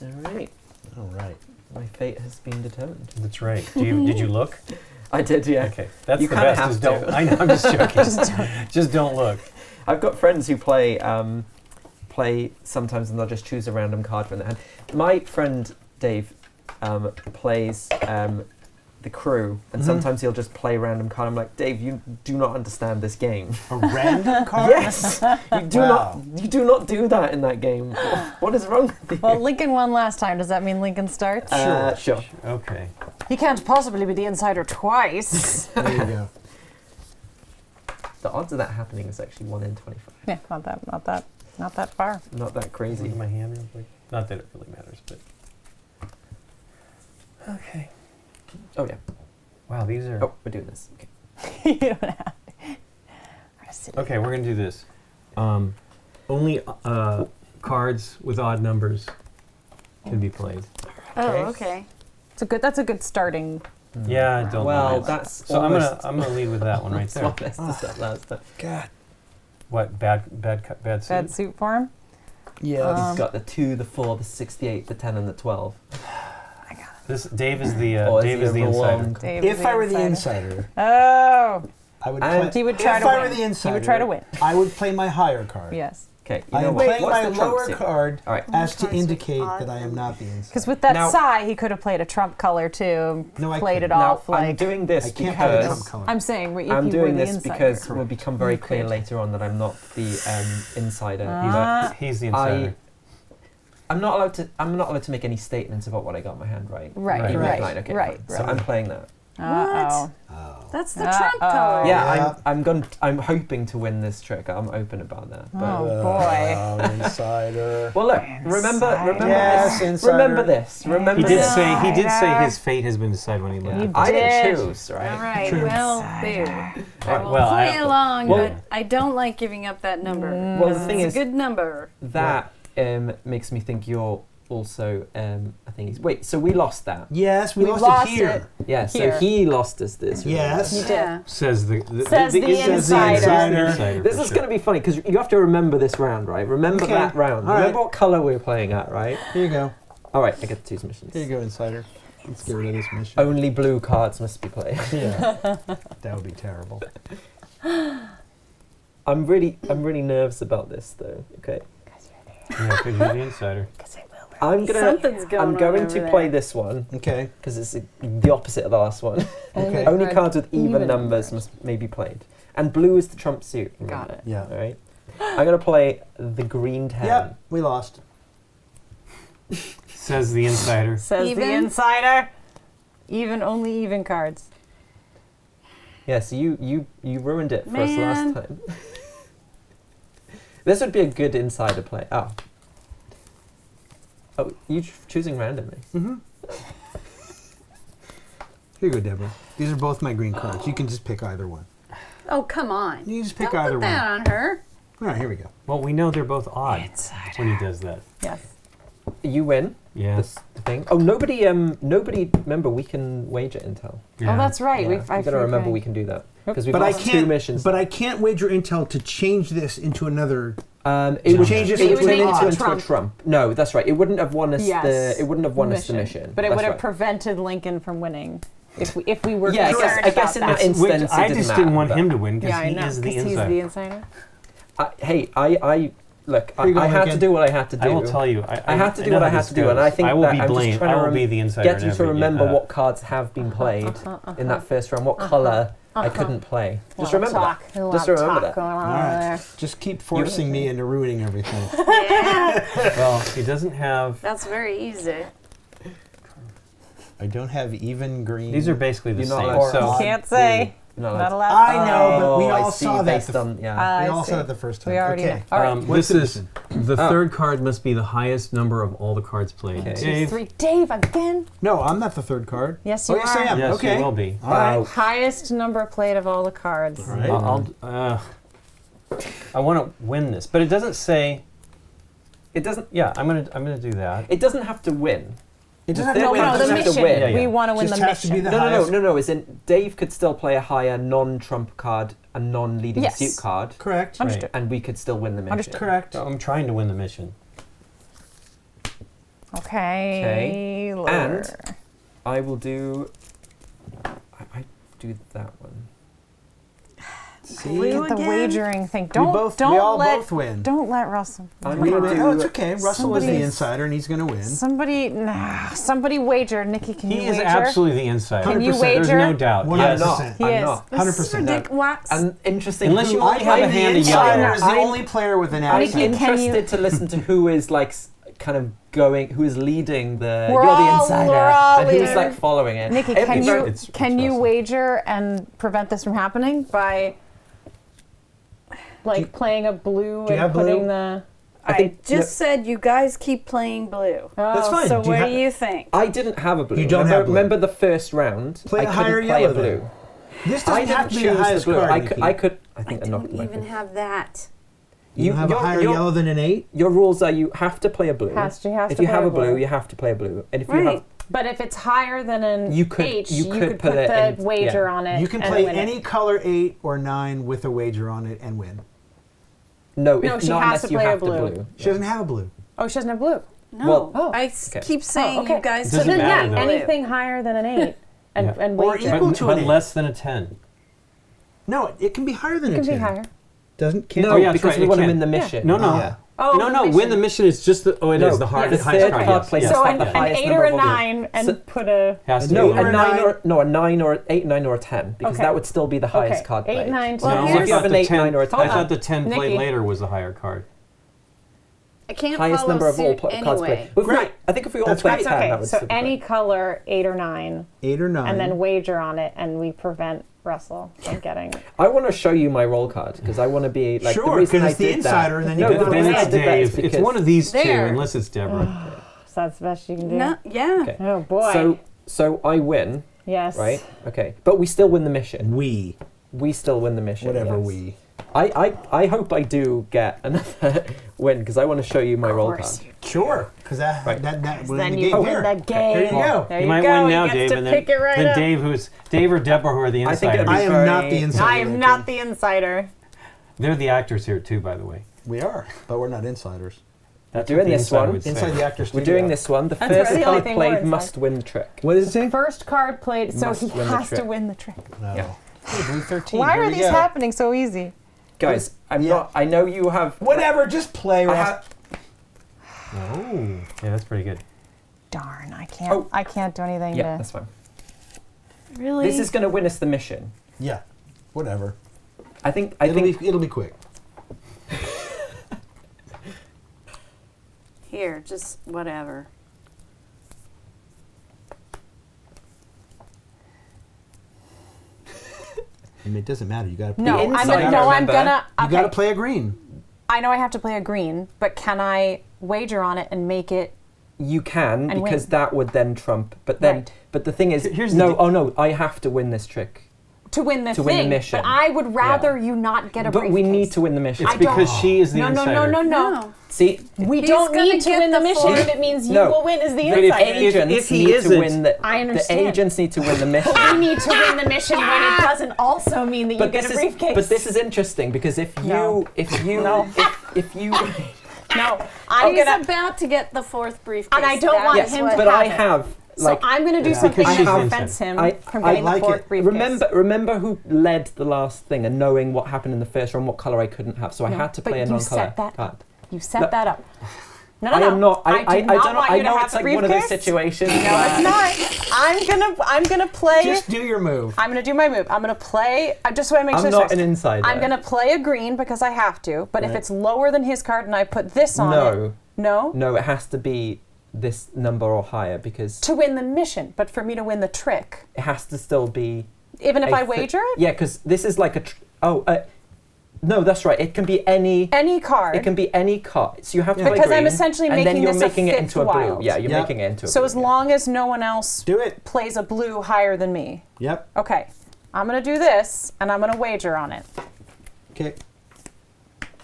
All right. All right. My fate has been determined. That's right. Did you look? I did, yeah. Okay, that's You the kinda best. have Just to. don't. I know. I'm just joking. just don't look. I've got friends who play sometimes and they'll just choose a random card from their hand. My friend Dave plays the crew, and sometimes he'll just play a random card. I'm like, Dave, you do not understand this game. A random card? Yes, you do Wow. not. You do not do that in that game. What is wrong with you? Well, Lincoln won last time. Does that mean Lincoln starts? Sure. Okay. He can't possibly be the insider twice. There you go. The odds of that happening is actually 1 in 25. Yeah, not that far. Not that crazy. Leave my hand real quick. Not that it really matters, but. Okay. Oh yeah. Wow, these are. Oh, we're doing this. Okay. You don't have to. Okay, we're gonna do this. Only cards with odd numbers can be played. Oh, Okay. okay. That's a good starting. Yeah, I don't. Well, know. that's So almost. I'm gonna lead with that one right that's there. what messed us up last time. God. What bad suit? Bad suit for him. Yeah. He's got the 2, the 4, the 68, the 10, and the 12. This Dave is the Or is Dave he is a the insider. wrong- Dave if is I were the insider. insider, Oh, I would And play. he would try if to I win. were the insider, He would try to win. I would play my higher card. Yes. Okay, I you know am what? playing What's my the trump lower suit? card All right. as to Cards with indicate odd that I am not the inside. Because with that Now- Sai, he could have played a trump color too. No, I played it couldn't. Now, off like. I'm doing this I can't have a trump because color. I'm saying if I'm you doing were the this insider. because it will become very You clear could. later on that I'm not the insider. Ah. He's the insider. I'm not allowed to make any statements about what I got in my hand, right? Right, Right. right, Fine, okay, right, fine. So I'm playing that. Uh-oh. Oh. That's the Trump color. Yeah, I'm hoping to win this trick. I'm open about that. But Oh boy. Insider. well, look, remember Yes, this. insider. Remember this. Remember He did this. say his fate has been decided when he Yeah. left. I didn't did. choose, right? All right, True. well, boo. I will Well, play along, well- but I don't like giving up that number. Well, the thing It's is, a good number. that makes me think you're also. I think he's. Wait, so we lost that. Yes, we We lost lost it here. it. Yeah, so Here. he lost us this. Yes. You did. Yeah. Says the Says the insider. This is going to be funny because you have to remember this round, right? Remember Okay. that round. All Remember right. what color we're playing at, right? Here you go. All right, I get to choose missions. Here you go, insider. Let's get rid of this mission. Only blue cards must be played. Yeah. That would be terrible. I'm really nervous about this though. Okay, Yeah, because you're the insider. Something's going I'm on going over to there. play this one Okay. because it's the opposite of the last one. Okay. Only Red cards with even even numbers must may be played, and blue is the trump suit. Got remember. it. Yeah. All right. I'm gonna play the green 10. Yep, we lost. Says the insider. Says the Even? insider. Only even cards. Yeah, so you ruined it for us Man. last time. This would be a good insider play. Oh, you choosing randomly. Mm-hmm. Here you go, Deborah. These are both my green cards. You can just pick either one. Oh, come on. You just pick Don't either put that one. on her. All right, here we go. Well, we know they're both odd when he does that. Yes. You win. Yeah. This thing. Oh, nobody. Remember, we can wager intel. Yeah. Oh, that's right. Yeah, I you gotta remember we can do that because we've But I lost two can't. missions. But I can't wager intel to change this into another. It would Change this it into would an turn odd. into a trump. No, that's right. It wouldn't have won us Yes. the. It wouldn't have won us the mission. But it That's would have right. prevented Lincoln from winning if we were Yeah, concerned I guess about in that that. instance, Which I it just didn't want matter, him but- to win because Yeah, I he know. is the 'cause he's insider. the insider. Look, Here you go, I had to Lincoln. do what I had to do. I will tell you. I had to do know what I how had this to do, and goes. I think I will that be I'm just blamed. trying I to will be the insider. get in you to every- remember yeah. what cards have been played in that first round, what color I couldn't play. Just remember that. Just remember that. Going on All right. there. Just keep forcing me into ruining everything. Yeah, Well, he doesn't have. that's very easy. I don't have even green. These are basically the You're not same. allowed- So Can't say. You're Not allowed allowed. I know, but we Oh, I all see, saw that. based on we I all see. saw it the first time. We already okay. know. All right. What's the this is the third card must be the highest number of all the cards played. Okay. Dave. 3. Dave, again. No, I'm not the third card. Yes, Oh, you yes, I are. am. Yes, okay. you will be. All right. Highest number played of all the cards. All right. I want to win this, but it doesn't say. It doesn't. Yeah, I'm gonna do that. It doesn't have to win. It doesn't The have to third win. one No, it the doesn't just have to mission. win. Yeah, yeah. We want to win Just the has to be mission. the No. highest. As in, Dave could still play a higher non-trump card, a non-leading Yes. suit card, Correct. Understood. and we could still win the mission. Understood. Correct. I'm trying to win the mission. Okay. Lower. And I will do. I do that one. See? Blue the again? wagering thing. We Don't both. don't we all let both win. don't let Russell. I'm We gonna win. do. Oh, it's okay. Russell is the Somebody's- insider, and he's going to win. Somebody wager. Nikki, can He you is wager? absolutely the insider. Can you 100%. There's wager? no doubt. 100%. He I'm is. not. 100%. Ridiculous. And interesting. Unless who- you only have I'm a the hand of insider yellow. is the I'm- only player with an I'm accent. Nikki, can you- interested to listen to who is like kind of going, who is leading the. We're you're the all- insider, we're all and who's leading. like following it. Nikki, It'd can be you very- it's can you Russell. wager and prevent this from happening by like playing a blue do you and have blue? putting the? I I think- just said you guys keep playing blue. That's Oh, fine. So Do you what ha- do you think? I didn't have a blue. You don't remember, have blue. Remember the first round? Play I a couldn't higher play yellow a blue. then. This I doesn't have didn't to be choose the the highest blue. card. I Nikki. could. I I think I knocked don't my even phone. have that. You have a higher your- yellow than an 8? Your rules are you have to play a blue. Has to if play you have a a blue, blue. you have to play a blue. And if you have, Right. But if it's higher than an You could- H, you could put put it the in- wager yeah. on it. You can and play win it. any color 8 or 9 with a wager on it and win. no, No, if she not has unless to you play a have the blue. blue. She doesn't have a blue. Oh, she doesn't have blue. No, Well- Oh. I okay. keep saying okay. you guys It So doesn't then, matter, yeah, though. anything higher than an 8 and Yeah. and Or wager. equal But, to but an 8. less than a 10. No, it can be higher than It a can 10. be higher. Doesn't can't No, Oh, yeah, that's because right, we it want him can. in the Yeah. mission. No, no. Yeah. Oh, No, the win the mission is just the. Oh, it is the the highest third card. card Yes. plays yes. So the an highest 8 number or a of all the- 9 and So- put a... Has to No, be a lower. 9 or a 9 or 8, 9 or a 10 because Okay. that would still be the highest Okay, card 8, played. 9, So Well, No, if here's- you have an 8, 9 or a 10, I thought the 10 Nikki. played later was the higher card. I can't highest follow number of all suit cards anyway. played. If we- Great. I think if we all That's play great. 10, that Okay, would so still be any great. color, 8 or 9, 8 or 9. and then wager on it, and we prevent Russell from getting... I want to show you my roll card because I want to be like the Sure, reason because I it's the did insider, that. and then you No, can the go Then reason I it's did that is Dave. It's because- one of these two, There. unless it's Deborah. So that's the best you can do? No, yeah. Okay. Oh, boy. So I win, yes. right? Okay, but we still win the mission. We. We still win the mission. Whatever yes. we. I hope I do get another win because I want to show you my roll card. Sure. Because that Right. will Then indicate you win here. the game. Here you go. There You you might go. win now, he gets Dave, to and pick it right then up. Dave or Deborah who are the I think it'd insiders. be I am very- not the insider. I am not the insider. They're the actors here too, by the way. We are, but we're not insiders. That's doing what the this insider one. would say. Inside the actor We're studio. doing this one. The That's first the only card thing we're played inside. must win the trick. What does it say? First card played, so Must he win the has to trick. win the trick. No. Yeah. Okay, blue 13. Why Here are we these go. happening so easy? Guys, I'm Yeah. not. I know you have. Whatever, just play, I Ross. have, Oh, yeah, that's pretty good. Darn, I can't. Oh. I can't do anything yeah, to. that's fine. Really? This is going to win us the mission. Yeah, whatever. I think. It'll be quick. Here, just whatever. I mean, it doesn't matter. You got to. No, The I'm insider, gonna. No, I'm remember? gonna. You Okay. got to play a green. I know I have to play a green, but can I wager on it and make it? You can And because win. that would then trump. But then, Right. but the thing is, Here's the no. di- Oh no, I have to win this trick. To win the To thing, win the mission. but I would rather you not get a But we briefcase. need to win the mission. It's I don't- because she is the No, no, insider. no, no, no. No. See, We He's don't gonna need to get win the the mission full- if it means you No. will win as the but if insider. agents If he need to isn't- win the, I understand. the agents need to win the mission. I need to win the mission when it doesn't also mean that you But get this a is, briefcase. but this is interesting because if you, No. no. if you, no, I'm He's gonna. about to get the fourth briefcase. And I don't want That's him what- to but have I it. have So like. I'm gonna do Yeah. something Because that she's prevents him I- from I getting like the fourth it. briefcase. Remember who led the last thing and knowing what happened in the first round, what color I couldn't have, so I No, had to but play a you non-color set that card. up. You set No. that up. No, I am not. I do don't know. want I you to know have it's the like one of those briefcase. situations. No, it's not. I'm gonna play. Just do your move. I'm gonna do my move. I'm gonna play. Just so I make sure. I'm this not works. an insider. I'm gonna play a green because I have to. But if Right. it's lower than his card and I put this on No. it, no, No, it has to be this number or higher because to win the mission. But for me to win the trick, it has to still be. even if a I thi- wager it, Yeah, because this is like a. No, that's right. It can be any. any card. It can be any card. So you have to play Because I'm green, essentially and then making you're this a making it fifth into a blue. wild. Yeah, you're Yep. making it into a so blue. as long as no one else Do it. plays a blue higher than me, Yep. okay, I'm gonna do this and I'm gonna wager on it. Okay.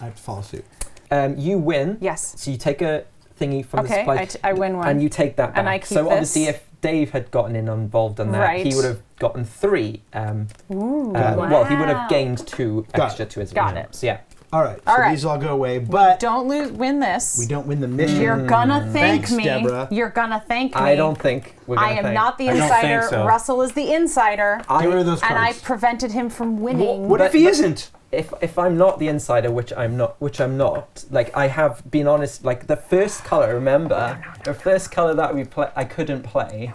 I have to follow suit. You win. Yes. So you take a thingy from the Okay, supply. I win one. And you take that back. And I keep so obviously, this. if Dave had gotten involved in that, he Right. would have gotten 3. Ooh. Well, he would have Wow. gained 2 Got extra it. to his Got win. it. So yeah. All right. All So right. these all go away, but Don't win this. we don't win the mission. You're gonna thank Thanks, me. Deborah. You're gonna thank me. I don't think we're going I to am thank. not the I don't insider. think so. Russell is the insider. Get rid of those And I cards. prevented him from winning. What if he isn't? If I'm not the insider, which I'm not, like I have been honest, like the first color, remember? The first color that I couldn't play.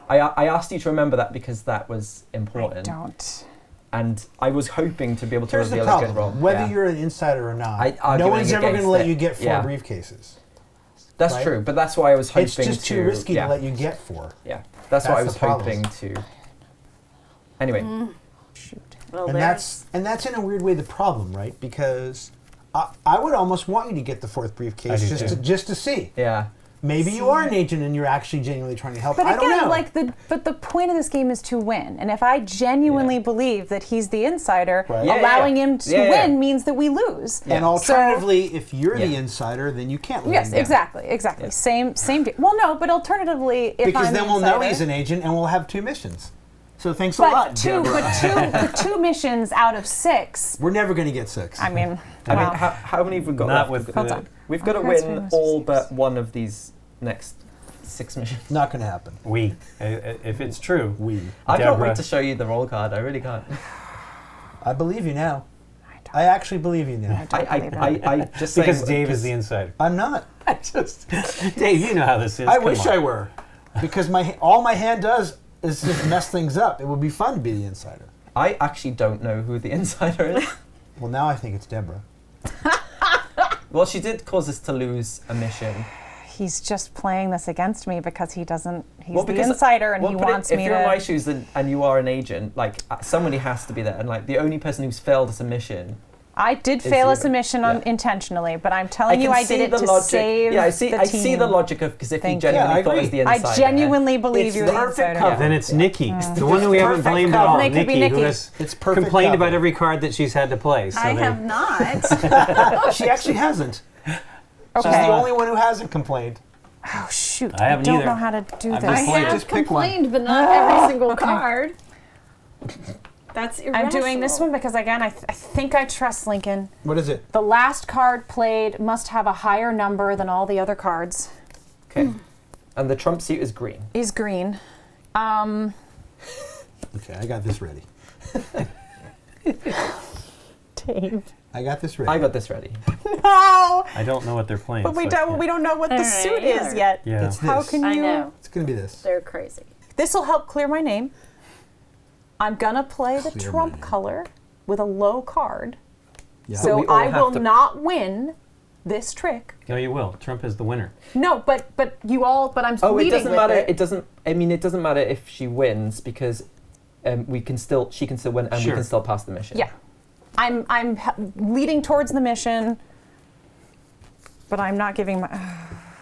I asked you to remember that because that was important. Don't. And I was hoping to be able to Here's the reveal a good roll. problem. Whether Yeah. you're an insider or not, I- no arguing one's ever going to against let it. you get 4 Yeah. briefcases. That's right? true, but that's why I was hoping It's just too risky yeah. to let you get 4. Yeah, that's why I That's was the problem. hoping to. Anyway, Well, And that's in a weird way the problem, right? Because I would almost want you to get the 4th briefcase I do just too. just to see. yeah. Maybe you are an agent and you're actually genuinely trying to help. But I don't again, know. but the point of this game is to win. And if I genuinely believe that he's the insider, Right. Yeah, allowing yeah. him to Yeah, yeah. win means that we lose. And Yeah. alternatively, if you're the Yeah. insider, then you can't win. Yes, exactly. Yeah. Same deal. Well, no, but alternatively, if Because I'm then the we'll know insider- he's an agent and we'll have 2 missions. So thanks a lot, Deborah. but two missions out of 6. We're never going to get 6. I mean, I well, mean, how many have we got Not left? with Hold the- on. We've got to Cards win for all Mr. but one of these next 6 missions. Not going to happen. If it's true. We. I can't Deborah. wait to show you the roll card. I really can't. I believe you now. I I actually believe you now. I just Because saying, Dave is the insider. I'm not. Dave, you know how this is. I Come wish on. I were. Because all my hand does is just mess things up. It would be fun to be the insider. I actually don't know who the insider is. Well, now I think it's Deborah. Well, she did cause us to lose a mission. He's just playing this against me because he doesn't. He's Well, the because- insider, and well, he but wants if me you're in my to. shoes and you are an agent, like somebody has to be there, and like the only person who's failed a submission. I did Is fail a you. submission Yeah. intentionally, but I'm telling I you, can I see did it the to logic. save Yeah, I see. the I team. see the logic of because if Thank you you. genuinely Yeah, I thought it was agree. the I insider, genuinely believe It's you're the perfect insider. cover. Then it's Nikki, the one that we haven't perfect blamed at cover. all. Then it could be Nikki, who Nikki. has It's perfect. complained cover. about every card that she's had to play. So I there- have not. She actually hasn't. She's Okay. the only one who hasn't complained. Oh shoot! I haven't don't either. know how to do I've this. I been playing. have Just pick one. complained, but not every single okay. card. That's irrational. I'm doing this one because again, I think I trust Lincoln. What is it? The last card played must have a higher number than all the other cards. Okay. And the trump suit is green. Is green. Okay, I got this ready. Dave. I got this ready. I got this ready. No, I don't know what they're playing. but we so I don't. can't- We don't know what the I don't suit know is either. yet. Yeah. It's How this. can I you? know. It's going to be this. They're crazy. This will help clear my name. I'm gonna play the Clear my trump name. color with a low card, Yeah. we so all I have will to- not win this trick. No, you will. Trump is the winner. No, but you all. But I'm Oh, it leading doesn't with matter. it. It doesn't. I mean, it doesn't matter if she wins because we can still. She can still win, and Sure. we can still pass the mission. Yeah, I'm leading towards the mission, but I'm not giving my.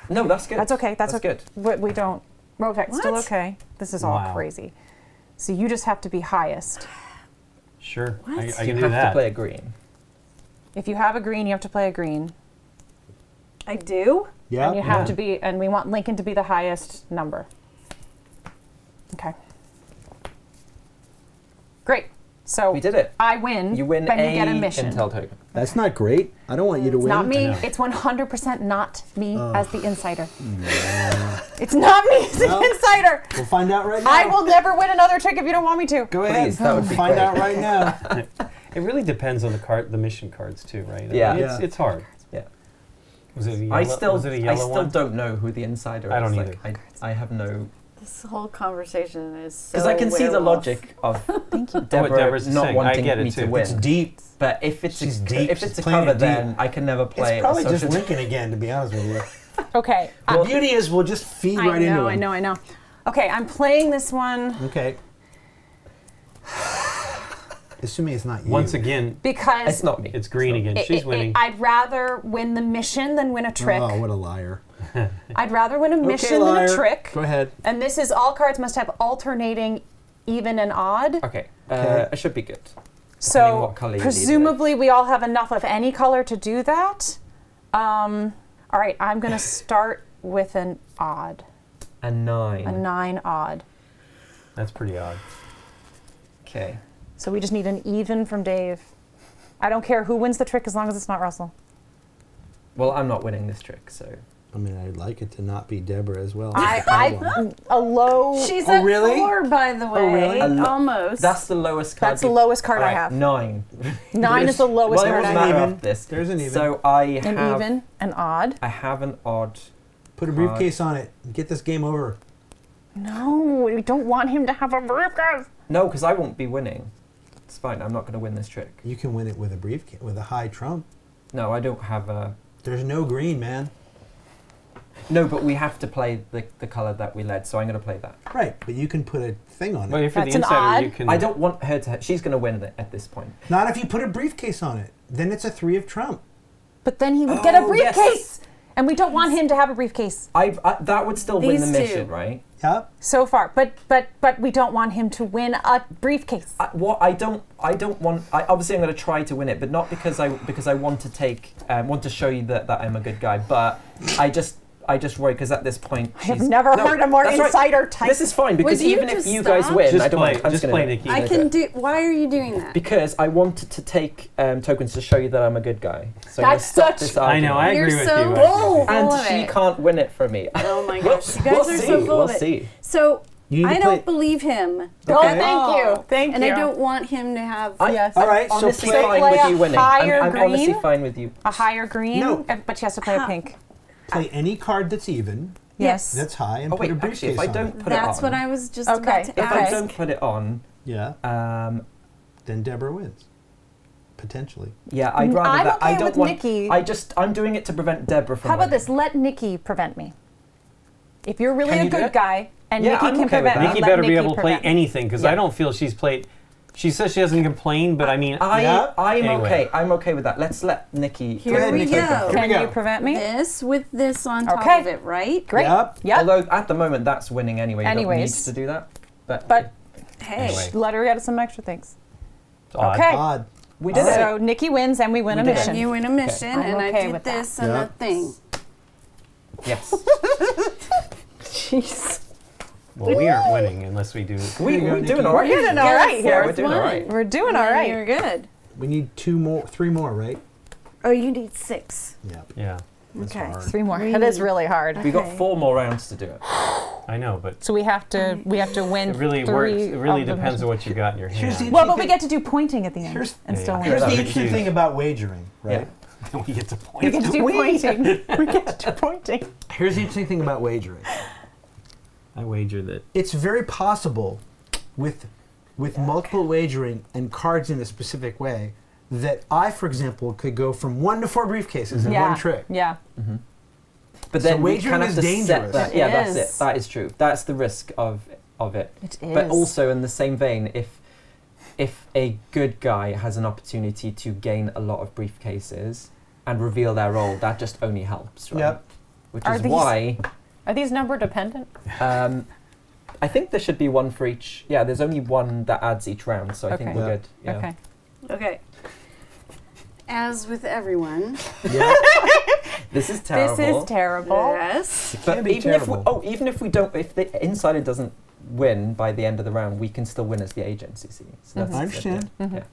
No, that's good. That's okay. That's okay. good. We don't. Okay, still What? okay. This is all Wow. crazy. So you just have to be highest. Sure. What? I You can do have that. to play a green. If you have a green, you have to play a green, I do? Yeah. and you have to be. And we want Lincoln to be the highest number. Okay. Great. So We did it. I win. You win but a you get a mission. intel token. That's not great. I don't want you to It's win. not me. know. It's 100% not me as the insider. It's not me as the Well, insider. We'll find out right now. I will never win another trick if you don't want me to. Go ahead. Please, that would be find great. out right now. It really depends on the mission cards too, right? Yeah. I mean, it's hard. Yeah. Was it a yellow, I still one? don't know who the insider is. I don't like, either. I have no. This whole conversation is so Because I can see the werewolf. logic of Thank you. Deborah Deborah's not saying. I wanting get it me to too. win. It's deep. But if it's She's a, deep. if She's it's a playing cover, it then deep. I can never play It's it. probably with just social- Lincoln again, to be honest with you. Okay. The beauty is we'll just feed right into it. I know. Okay, I'm playing this one Okay. Assuming it's not you. Once again, because It's not me. it's green again. it- She's it- winning. I'd rather win the mission than win a trick. Oh, what a liar. I'd rather win a mission okay, than liar. a trick. Go ahead. And this is all cards must have alternating even and odd. Okay. Okay. It should be good. So what colour you lead presumably we all have enough of any color to do that. All right, I'm going to start with an odd, A 9. a 9 odd. That's pretty odd. Okay. So we just need an even from Dave. I don't care who wins the trick as long as it's not Russell. Well, I'm not winning this trick, so. I mean, I'd like it to not be Deborah as well. A low. She's Oh, at really? 4, by the way. really? Almost. That's the lowest card. That's the lowest card I Alright, have. 9. 9 is the lowest Well, it card doesn't I matter have. even. after this. There's an even. So I An have. even, an odd. I have an odd. Put a briefcase on it and get this game over. No, we don't want him to have a briefcase. No, because I won't be winning. It's fine. I'm not going to win this trick. You can win it with a briefcase, with a high trump. No, I don't have a. There's no green, man. No, but we have to play the color that we led, so I'm going to play that. Right, but you can put a thing on Well, it. if you're That's the an insider, odd. you can. I don't want her to. She's going to win it at this point. Not if you put a briefcase on it. Then it's a 3 of trump. But then he would get a Oh, yes. briefcase. And we don't want him to have a briefcase That would still win the These two. mission, right? Yeah. so far. But we don't want him to win a briefcase. I don't want. Obviously, I'm going to try to win it, but not because I want to take want to show you that I'm a good guy. But I just worry because at this point I have never heard a more that's right. insider type. This is fine because Would you even if just you guys stop? win, Just I don't play. want. I'm Just gonna play, do it. Nikki. I can do. Why are you doing that? Because I wanted to take tokens to show you that I'm a good guy. So I'm gonna That's stop such- this I know. argument. I You're agree with so you. bold. And Full of she it. can't win it from me. Oh my gosh, you guys we'll are see. so full We'll of it. see. So You need I to don't play. believe him. Oh, Okay. thank you. Thank And you. I don't want him to have. Yes. All right, so honestly play- fine play with a you winning. higher I'm honestly green? fine with you. A higher green, No. but she has to play a pink. Play any card that's even, Yes. that's high, and Oh put wait, a actually, briefcase if I on don't it. put it on, That's what I was just Okay, about to if I ask. don't put it on, Yeah, um, then Deborah wins. Potentially. yeah, I'd rather I'm that. I okay don't with want. Nikki. I'm doing it to prevent Deborah from. How about winning. this? Let Nikki prevent me. If you're really Can a you do good it? guy and Yeah, Nikki I'm can okay with prevent that. me, Nikki let better be Nikki able to play prevent me. anything because Yeah. I don't feel she's played. She says she hasn't complained, but I mean, Yeah. I'm Anyway. okay. I'm okay with that. Let's let Nikki. Here ahead, we Nikki. go. Here we Can go. you prevent me? This with this on top Okay. of it, right? Great. Yep. Yep. Although at the moment that's winning anyway. You don't need Anyways. to do that. But Hey. Anyway. let her get some extra things. it's odd. Okay. Odd. we did So it. Nikki wins and we win We a did it. mission. And you win a mission, I'm and I okay did with that. this and Yeah. a thing. Yes. Jeez. Well, we aren't winning unless we do. We're go, doing Nikki. all right. We're doing all Yes, right Yeah, here. we're doing all right. We're doing all right. You're good. We need 3 more, right? Oh, you need 6. Yeah. Yeah, That's Okay. hard. 3 more. We It is need- really hard. We got Okay. 4 more rounds to do it. I know, but So we have to win it really 3 works. It really of the depends missions. on what you got in your Here's hand. the- Well, but we get to do pointing at the end Here's- and Yeah, still yeah. win. Here's the That's interesting huge. thing about wagering, right? we get to point. We get to do pointing. We get to do pointing. Here's the interesting thing about wagering. I wager that. It's very possible with multiple wagering and cards in a specific way that I, for example, could go from 1 to 4 briefcases in Yeah. one trick. Yeah. But So then we wagering kind of is have to set dangerous. that. It Yeah, that's is. it. That is true. That's the risk of it. It is. But also in the same vein, if a good guy has an opportunity to gain a lot of briefcases and reveal their role, that just only helps, right? Yep. Which Are is these- why Are these number dependent? I think there should be one for each. Yeah, there's only one that adds each round, so I think Okay. we're Yeah. good. Yeah. Okay. Okay. As with everyone, Yeah. This is terrible. This is terrible. yes. It But can be even if terrible. even if we don't, if the insider doesn't win by the end of the round, we can still win as the agency. See, so that's I the understand. idea. Yeah.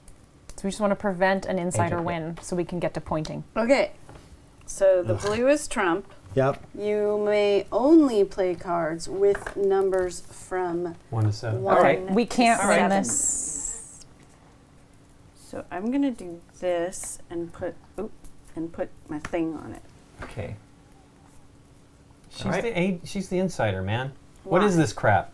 So we just want to prevent an insider Agent, yeah. win so we can get to pointing. Okay. So the blue is trump. Yep. You may only play cards with numbers from 1 to 7. 1 All right. We can't to win 7. this. So I'm gonna do this and put my thing on it. Okay. She's the insider, man. What is Why? this crap?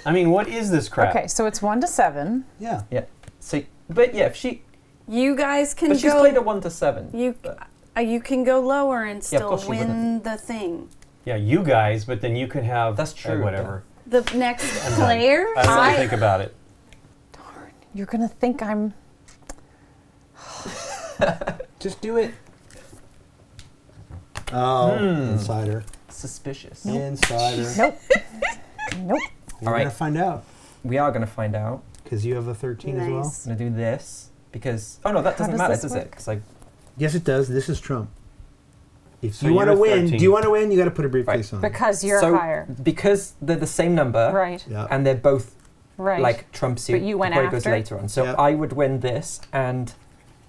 I mean, what is this crap? Okay, so it's 1 to 7. Yeah. Yeah. So, but yeah, if she, You guys can but she's go. played a 1 to 7. You but- you can go lower and Yeah, of still course you win wouldn't. the thing. Yeah, you guys, but then you could have. That's true, whatever. The next I'm done. player. I don't really think about it. You're going to think I'm... Just do it. Oh, insider. Suspicious. Insider. Nope. Nope. We're All right. gonna find out We are going to find out. because you have a 13 as well. Nice. I'm going to do this because that doesn't does matter, this does work? it? Because I Yes, it does. This is Trump. If So you want to you're win, 13. do you want to win? You got to put a briefcase on. Because you're so higher. because they're the same number, Right. Yeah. and they're both Right. like Trump suit. But you went before it goes after? later on. So Yep. I would win this and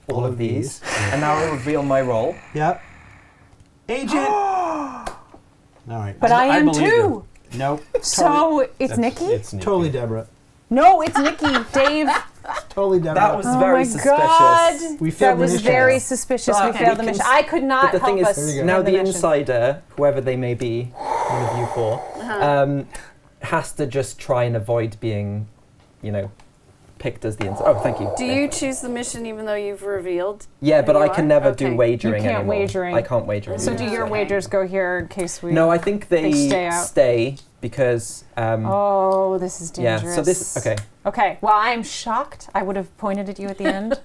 all of these, and now I'll reveal my role. Yep. Agent. All right. But I am believe too. Nope. So it's That's- Nikki? It's Nikki. Totally Deborah. No, it's Nikki. Dave. Totally Deborah. That was Oh very my suspicious. God. We That failed the was mission. very suspicious. But We failed the we can mission. s- I could not But the thing help is, us. There you go. now win the mission. insider, whoever they may be, one of you 4, has to just try and avoid being, picked as the insider. Oh, thank you. Do you choose the mission even though you've revealed? Yeah, but You I are? can never Okay. do wagering You can't anymore. wagering. I can't wager So anymore. do your Okay. wagers go here in case we... No, I think they stay out? stay because. Oh, this is yeah. dangerous. So this. Okay. Okay, well, I'm shocked. I would have pointed at you at the end.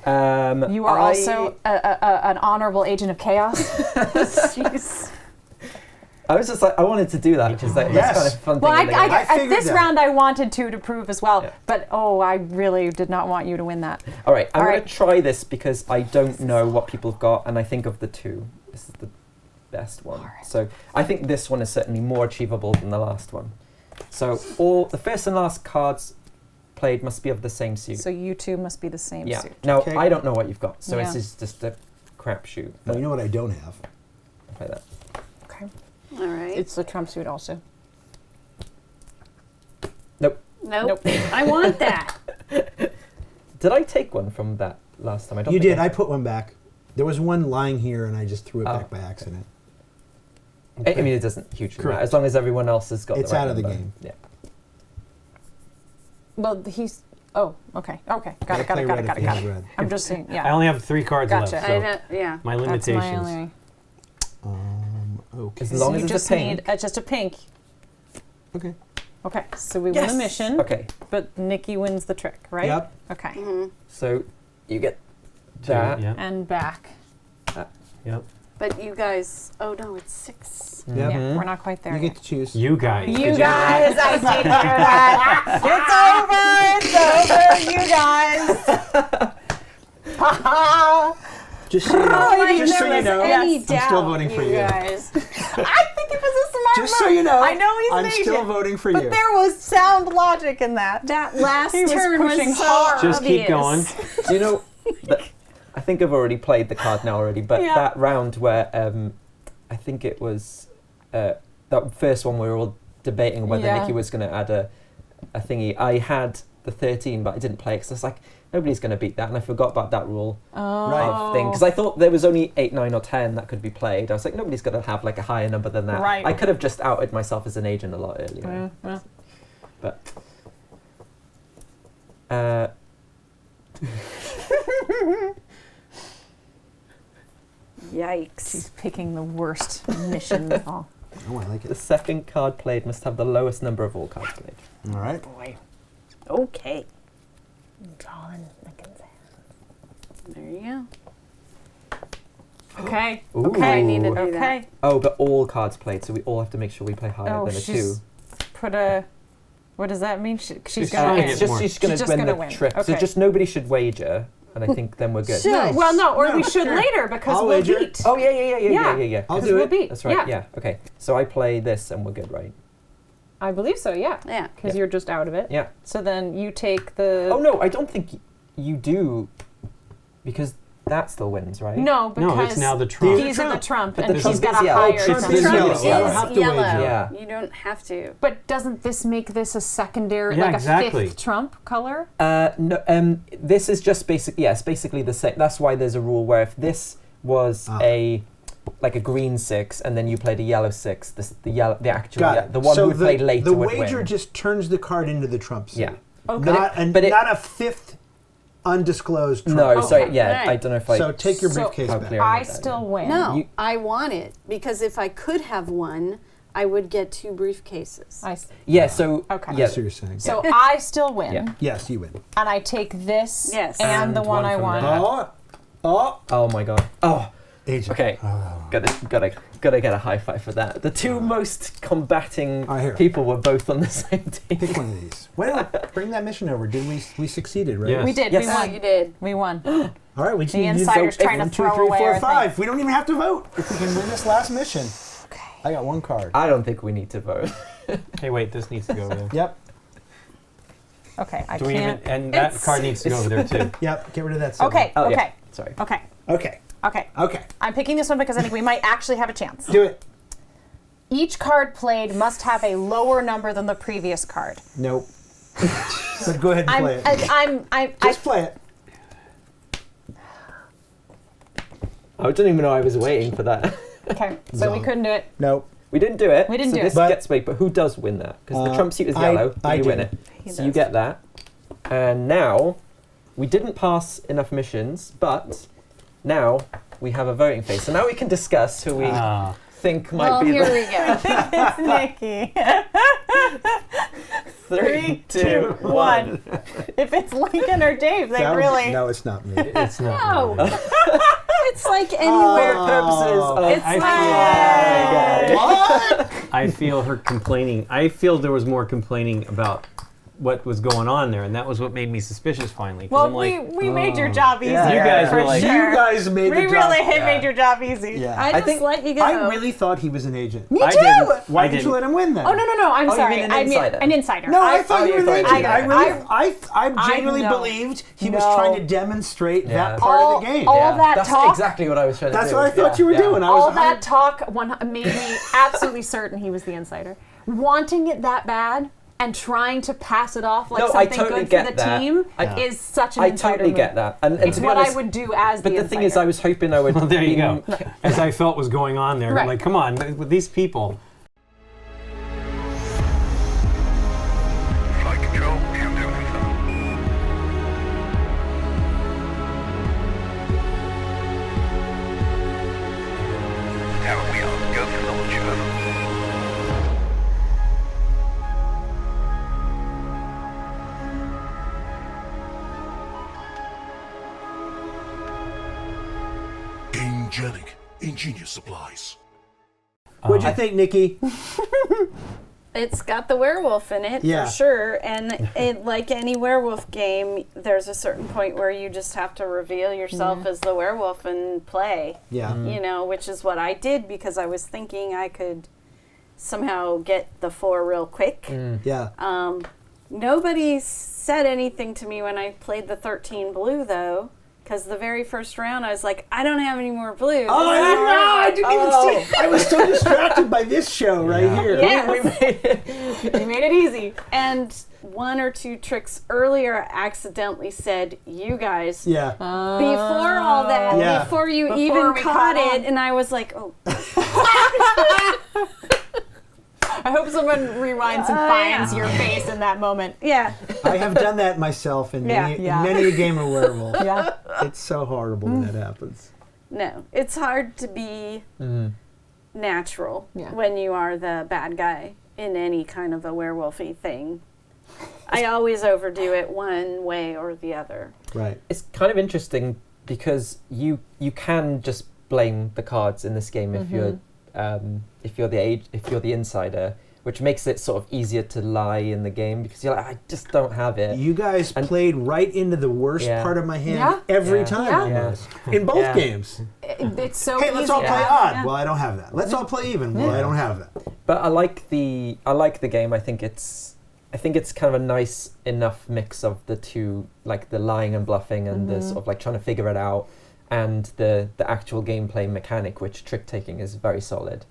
You are I- also an honorable agent of chaos. Jeez. I was just like, I wanted to do that because that's Yes. kind of a fun Well, thing. in the game. I at figured this that. round, I wanted to prove as well. Yeah. But, I really did not want you to win that. All right, I'm All going right. to try this because I don't know what people have got, and I think of the 2, this is the best one. So I think this one is certainly more achievable than the last one. So all the first and last cards played must be of the same suit. So you two must be the same yeah. suit. Now Okay. I don't know what you've got, so Yeah. this is just a crapshoot. Well, you know what I don't have? Play that. Okay. All right. It's the Trump suit also. Nope. I want that. Did I take one from that last time? I don't You think did. I put one back. There was one lying here, and I just threw it Oh, back by accident. I mean, it doesn't hugely Correct. matter as long as everyone else has got. It's the right out of the number. game. Yeah. Well, he's. Oh, okay. Okay. Got it. Play red if he has red. I'm just saying. Yeah. I only have 3 cards Gotcha. left. I So know, yeah. my That's limitations. my only. Okay. As long as you it's just a pink. need just a pink. Okay. Okay, so we win the mission, Okay. but Nikki wins the trick, right? Yep. Okay. So you get 2, that. yeah. And back. Yep. But you guys, oh no, it's 6. Yep. Yeah, we're not quite there You yet. get to choose. You guys. You guys, I take care of that. It's over. It's over. You guys. Just so you know, Oh, just so you know, any I'm doubt, still voting for you. Guys. I think it was a smart Just so move. you know, I know he's I'm an still agent, voting for but you. there was sound logic in that. That last He was turn pushing was so hard. Just keep going. Do you know? That, I think I've already played the card now already, but Yeah. that round where I think it was that first one we were all debating whether Yeah. Nikki was going to add a thingy. I had the 13, but I didn't play it because I was like, nobody's going to beat that, and I forgot about that rule of thing because I thought there was only 8, 9, or 10 that could be played. I was like, nobody's going to have like a higher number than that. Right. I could have just outed myself as an agent a lot earlier. Yeah. But Yikes. She's picking the worst mission of all. Oh, I like the it. second card played must have the lowest number of all cards played. All right. Boy. Okay. Drawing Lincoln's There you Okay. Ooh. Okay. I need to do Okay. Oh, but all cards played, so we all have to make sure we play higher Oh, than a 2. she's put a. What does that mean? She's She's gonna trying win. to It's get just more. she's going She's to just win gonna the win. trick. So Okay. just nobody should wager, and I think then we're good. Should. Well, no, or No, we should sure. later because I'll we'll wager. beat. Oh yeah. I'll 'Cause do we'll it. beat. That's right. Yeah. Okay. So I play this, and we're good, right? I believe so. Yeah. Yeah. Because Yeah. you're just out of it. Yeah. So then you take the. Oh no, I don't think you do, because that still wins, right? No, because No, it's now the trump. he's in the trump, But and the he's trump got is a yellow. higher Oh, trump number. is Trump yellow. is I don't have to yellow. wager. Yeah. You don't have to. But doesn't this make this a secondary, Yeah, like exactly. a fifth trump color? No. This is just basic. Yeah, it's basically the same. That's why there's a rule where if this was a green 6, and then you played a yellow 6, the actual Got it. the one so who played later the would wager win. just turns the card into the trump suit. Yeah. Okay. Not a fifth undisclosed trump. No, Okay. sorry. Yeah, Right. I don't know if I. So take your So- briefcase How back. clear I with that, still yeah. win. No, You- I want it because if I could have one, I would get 2 briefcases. Yeah. So Okay. I yeah. see what you're saying. So I still win, Yeah. Yes, you win. and I take this Yes. and the And one one I from want. that. Oh my god. Oh. Agent. Okay. Gotta get a high five for that. The two most combating I hear it. people were both on the same team. Pick one of these. Wait, bring that mission over. Did we succeeded, right? Yes. We did. Yes. We Oh, won. you did. We won. All right, we just The need to do insider's trying to 1, 2, throw 3, away 4, our thing. 5. We don't even have to vote if we can win this last mission. Okay. I got 1 card. I don't think we need to vote. Hey, wait, this needs to go over there. Yep. Okay. I Do we can't. even, and that It's- card needs to go over there too. Yep. Get rid of that. 7. Okay. Oh, yeah. Okay. Sorry. Okay. Okay. Okay. Okay. I'm picking this one because I think we might actually have a chance. Do it. Each card played must have a lower number than the previous card. Nope. But go ahead and play it. I Just play it. I don't even know I was waiting for that. okay. So we Zone. couldn't do it. Nope. We didn't do it. We didn't so do it. this But- gets wait, but who does win that? Because the trump suit is I- yellow. I you win do. it. He So you does. get that. And now, we didn't pass enough missions, but now we have a voting phase. So now we can discuss who we Ah. think might Well, be here the we go. It's Nikki. 3, 2, 1. If it's Lincoln or Dave, they really. No, it's not me. It's not. No. really. It's like For anywhere. purposes of It's I What? I feel her complaining. I feel there was more complaining about what was going on there, and that was what made me suspicious finally. 'cause Well, I'm like, we made your job easier. Yeah. You guys for were like- sure. You guys made We the job. really Yeah. made your job easy. Yeah. I just think- let you go. I really thought he was an agent. Me I too. didn't. Why I did you didn't. let him win then? Oh no! I'm Oh, you sorry. mean an I mean insider? an insider. No, I thought you were an thought agent. you were I an really, insider. I genuinely know. believed he was No. trying to demonstrate Yeah. that part of the game. all that That's talk. exactly what I was trying to That's do. what I thought you were doing. I was All that 100 talk made me absolutely certain he was the insider. Wanting it that bad, and trying to pass it off like No, I something totally good get for the that. team I- is such an I insider totally move. get that. And It's to be what honest, I would do as but the the thing is, I was hoping I would. Well, there you been- go. As I felt was going on there, Right. I'm like, come on, with these people. Flight control, countdown confirmed. Tower, we are go for launch. Over. Gamegenic, ingenious supplies. What'd you think, Nikki? It's got the werewolf in it Yeah. for sure, and it, like any werewolf game, there's a certain point where you just have to reveal yourself as the werewolf and play. Yeah. You know, which is what I did because I was thinking I could somehow get the 4 real quick. Yeah. Nobody said anything to me when I played the 13 blue though, because the very first round I was like, I don't have any more blue. Oh, I didn't know. I didn't even see. I was so distracted by this show right here. Yes. You made it easy. And 1 or 2 tricks earlier, I accidentally said, you guys. Yeah. Before all that, Yeah. before you Before even we caught caught on. it, and I was like, oh. I hope someone rewinds and finds your face in that moment. Yeah. I have done that myself in many, Yeah. many a game of werewolf. Yeah. It's so horrible when that happens. No, it's hard to be natural Yeah. when you are the bad guy in any kind of a werewolfy thing. I always overdo it one way or the other. Right. It's kind of interesting because you can just blame the cards in this game if you're the insider, which makes it sort of easier to lie in the game because you're like, I just don't have it. You guys played right into the worst Yeah. part of my hand Yeah. every Yeah. time Yeah. almost. In both Yeah. games. It's so Hey, easy. let's all to play have. odd. Yeah. Well, I don't have that. Let's all play even. Well, I don't have that. But I like the game. I think it's kind of a nice enough mix of the two, like the lying and bluffing and the sort of like trying to figure it out, and the actual gameplay mechanic, which trick taking is very solid.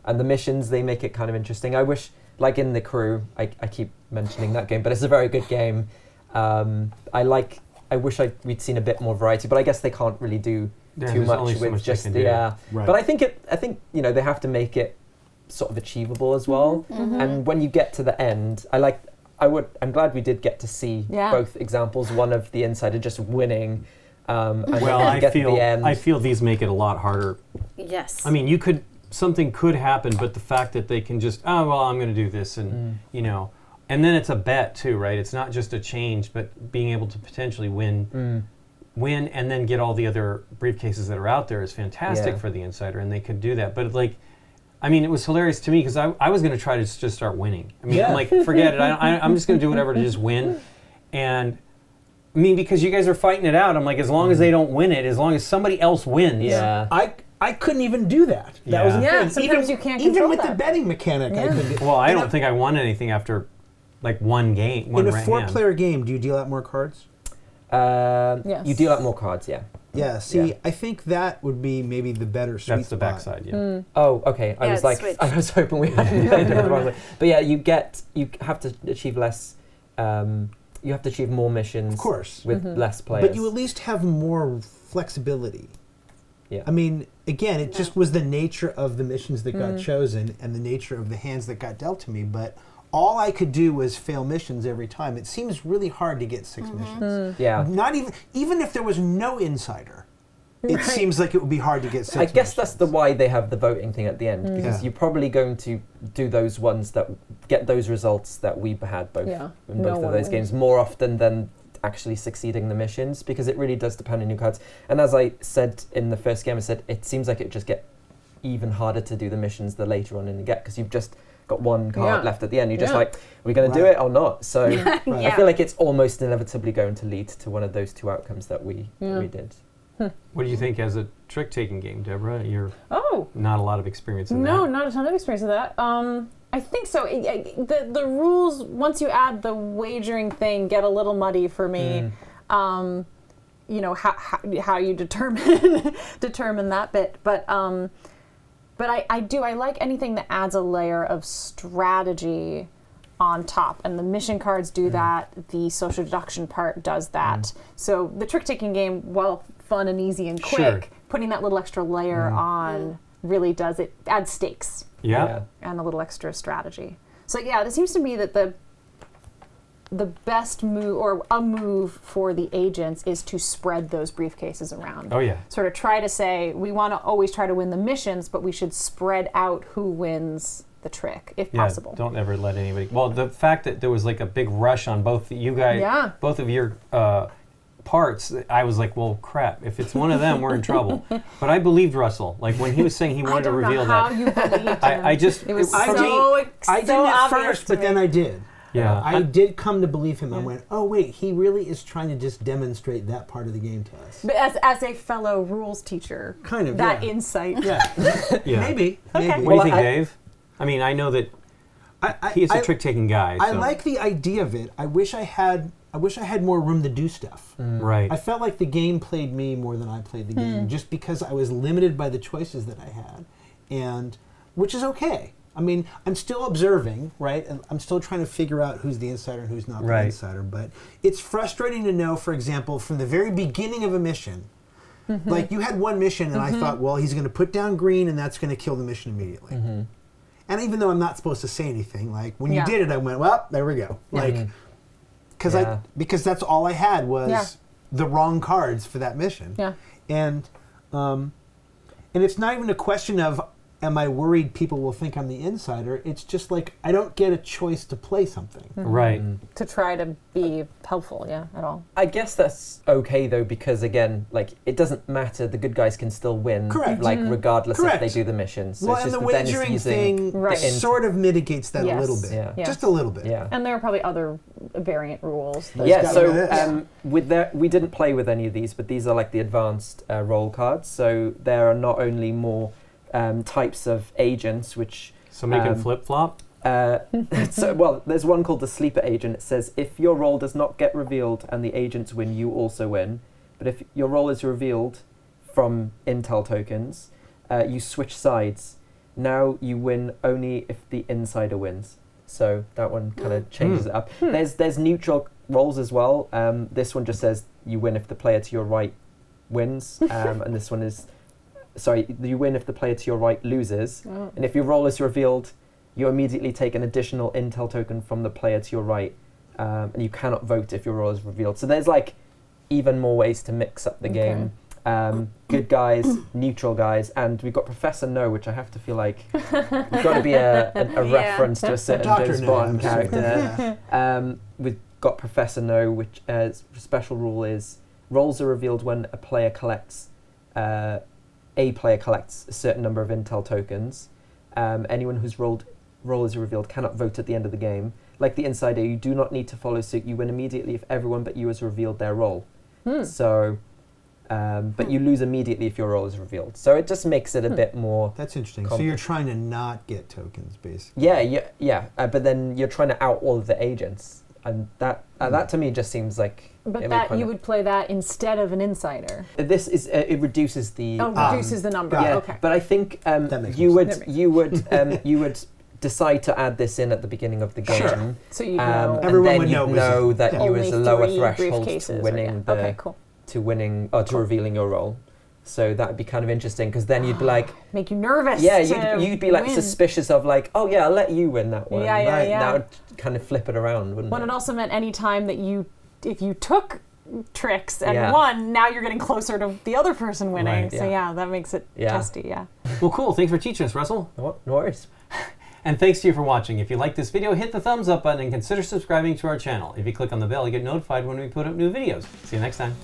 And the missions, they make it kind of interesting. I wish, like in The Crew, I keep mentioning that game, but it's a very good game. I wish we'd seen a bit more variety, but I guess they can't really do Yeah, too there's only much so with much they just can the. do. Right. But I think they have to make it sort of achievable as well. And when you get to the end, I'm glad we did get to see both examples. One of the insider just winning, and Well, then I get to the end. feel these make it a lot harder. Yes. I mean, something could happen, but the fact that they can just, I'm going to do this, and and then it's a bet too, right? It's not just a change, but being able to potentially win, and then get all the other briefcases that are out there is fantastic for the insider, and they could do that. But it was hilarious to me because I was going to try to just start winning. I mean, I'm like, forget it. I'm just going to do whatever to just win, and. I mean, because you guys are fighting it out, I'm like, as long as they don't win it, as long as somebody else wins. Yeah. I couldn't even do that. That was the Yeah, thing. sometimes you can't Even control with the that. betting mechanic, I couldn't. Well, I don't think I won anything after like one game. In a 4-player game, do you deal out more cards? Yes. You deal out more cards, yeah. Yeah. See, Yeah. I think that would be maybe the better sweet That's the spot. backside, yeah. Oh, okay. I Yeah, was it's like, switched. I was hoping we hadn't played it the wrong way. But yeah, you have to achieve less. You have to achieve more missions, Of course. with less players. But you at least have more flexibility. Yeah. I mean, again, it just was the nature of the missions that got chosen and the nature of the hands that got dealt to me. But all I could do was fail missions every time. It seems really hard to get 6 missions. Yeah. Not even if there was no insider, it seems like it would be hard to get 6 I guess that's missions. why they have the voting thing at the end, because Yeah. you're probably going to do those ones that get those results that we had in No both of one those wins. games more often than actually succeeding the missions, because it really does depend on your cards. And as I said in the first game, I said it seems like it just get even harder to do the missions the later on in the game, because you've just got one card left at the end. You're just like, are we going to do it or not? So I feel like it's almost inevitably going to lead to one of those two outcomes that we did. What do you think as a trick-taking game, Deborah? You're Oh. not a lot of experience in No, that. not a ton of experience with that. I think so. The rules, once you add the wagering thing, get a little muddy for me. How you determine that bit, but I like anything that adds a layer of strategy on top, and the mission cards do that. The social deduction part does that. So the trick-taking game, while fun and easy and quick, putting that little extra layer on really does it. Adds stakes. Yeah. And a little extra strategy. So yeah, it seems to me that the best move, or a move for the agents, is to spread those briefcases around. Oh yeah. Sort of try to say, we want to always try to win the missions, but we should spread out who wins the trick, if possible. Don't ever let anybody. Well, the fact that there was like a big rush on both you guys, both of your parts, I was like, well, crap. If it's one of them, we're in trouble. But I believed Russell. Like when he was saying he wanted to reveal how that. You believed him. I just. It was I didn't at first, but then I did. Yeah. I did come to believe him. I went, oh wait, he really is trying to just demonstrate that part of the game to us. But as a fellow rules teacher, kind of that insight. Yeah. Maybe. Okay. What do you think, Dave? I mean, I know that he's a trick-taking guy. I so. like the idea of it. I wish I had more room to do stuff. Right. I felt like the game played me more than I played the game, just because I was limited by the choices that I had, and which is okay. I mean, I'm still observing, right? And I'm still trying to figure out who's the insider and who's not the insider. But it's frustrating to know, for example, from the very beginning of a mission, like you had one mission and I thought, well, he's going to put down green and that's going to kill the mission immediately. And even though I'm not supposed to say anything, like when you did it, I went, well, there we go. Like, because that's all I had was the wrong cards for that mission. Yeah. And it's not even a question of, am I worried people will think I'm the insider? It's just like, I don't get a choice to play something. Right. To try to be helpful, at all. I guess that's okay though, because again, like it doesn't matter. The good guys can still win, like regardless if they do the missions. So well, it's and just the that wagering thing sort of mitigates that a little bit, just a little bit. Yeah. And there are probably other variant rules. So we didn't play with any of these, but these are like the advanced roll cards. So there are not only more types of agents, which somebody can flip-flop. There's one called the sleeper agent. It says if your roll does not get revealed and the agents win, you also win. But if your roll is revealed from intel tokens, you switch sides. Now you win only if the insider wins. So that one kind of changes it up. There's neutral rolls as well. This one just says you win if the player to your right wins, and this one is. Sorry, you win if the player to your right loses. Oh. And if your roll is revealed, you immediately take an additional intel token from the player to your right. And you cannot vote if your roll is revealed. So there's like even more ways to mix up the game. Good guys, neutral guys, and we've got Professor No, which I have to feel like got to be a reference to a certain James Bond character. We've got Professor No, which special rule is rolls are revealed when a player collects a certain number of intel tokens. Anyone whose roll is revealed cannot vote at the end of the game. Like the insider, you do not need to follow suit. You win immediately if everyone but you has revealed their roll. So, but you lose immediately if your roll is revealed. So it just makes it a bit more. That's interesting. So you're trying to not get tokens, basically. Yeah. But then you're trying to out all of the agents, and that to me just seems like. But that you would play that instead of an insider. This is it reduces the reduces the number. Yeah, okay. But I think you would decide to add this in at the beginning of the game. Sure. So you know everyone would know that you was a lower threshold to winning to revealing your role. So that would be kind of interesting because then you'd be like make you nervous. Yeah, you'd be like suspicious of like, oh yeah, I'll let you win that one. Yeah. That would kind of flip it around, wouldn't it? It also meant any time that if you took tricks and won, now you're getting closer to the other person winning. Right, so that makes it testy. Yeah. Well, cool. Thanks for teaching us, Russell. No worries. And thanks to you for watching. If you like this video, hit the thumbs up button and consider subscribing to our channel. If you click on the bell, you get notified when we put up new videos. See you next time.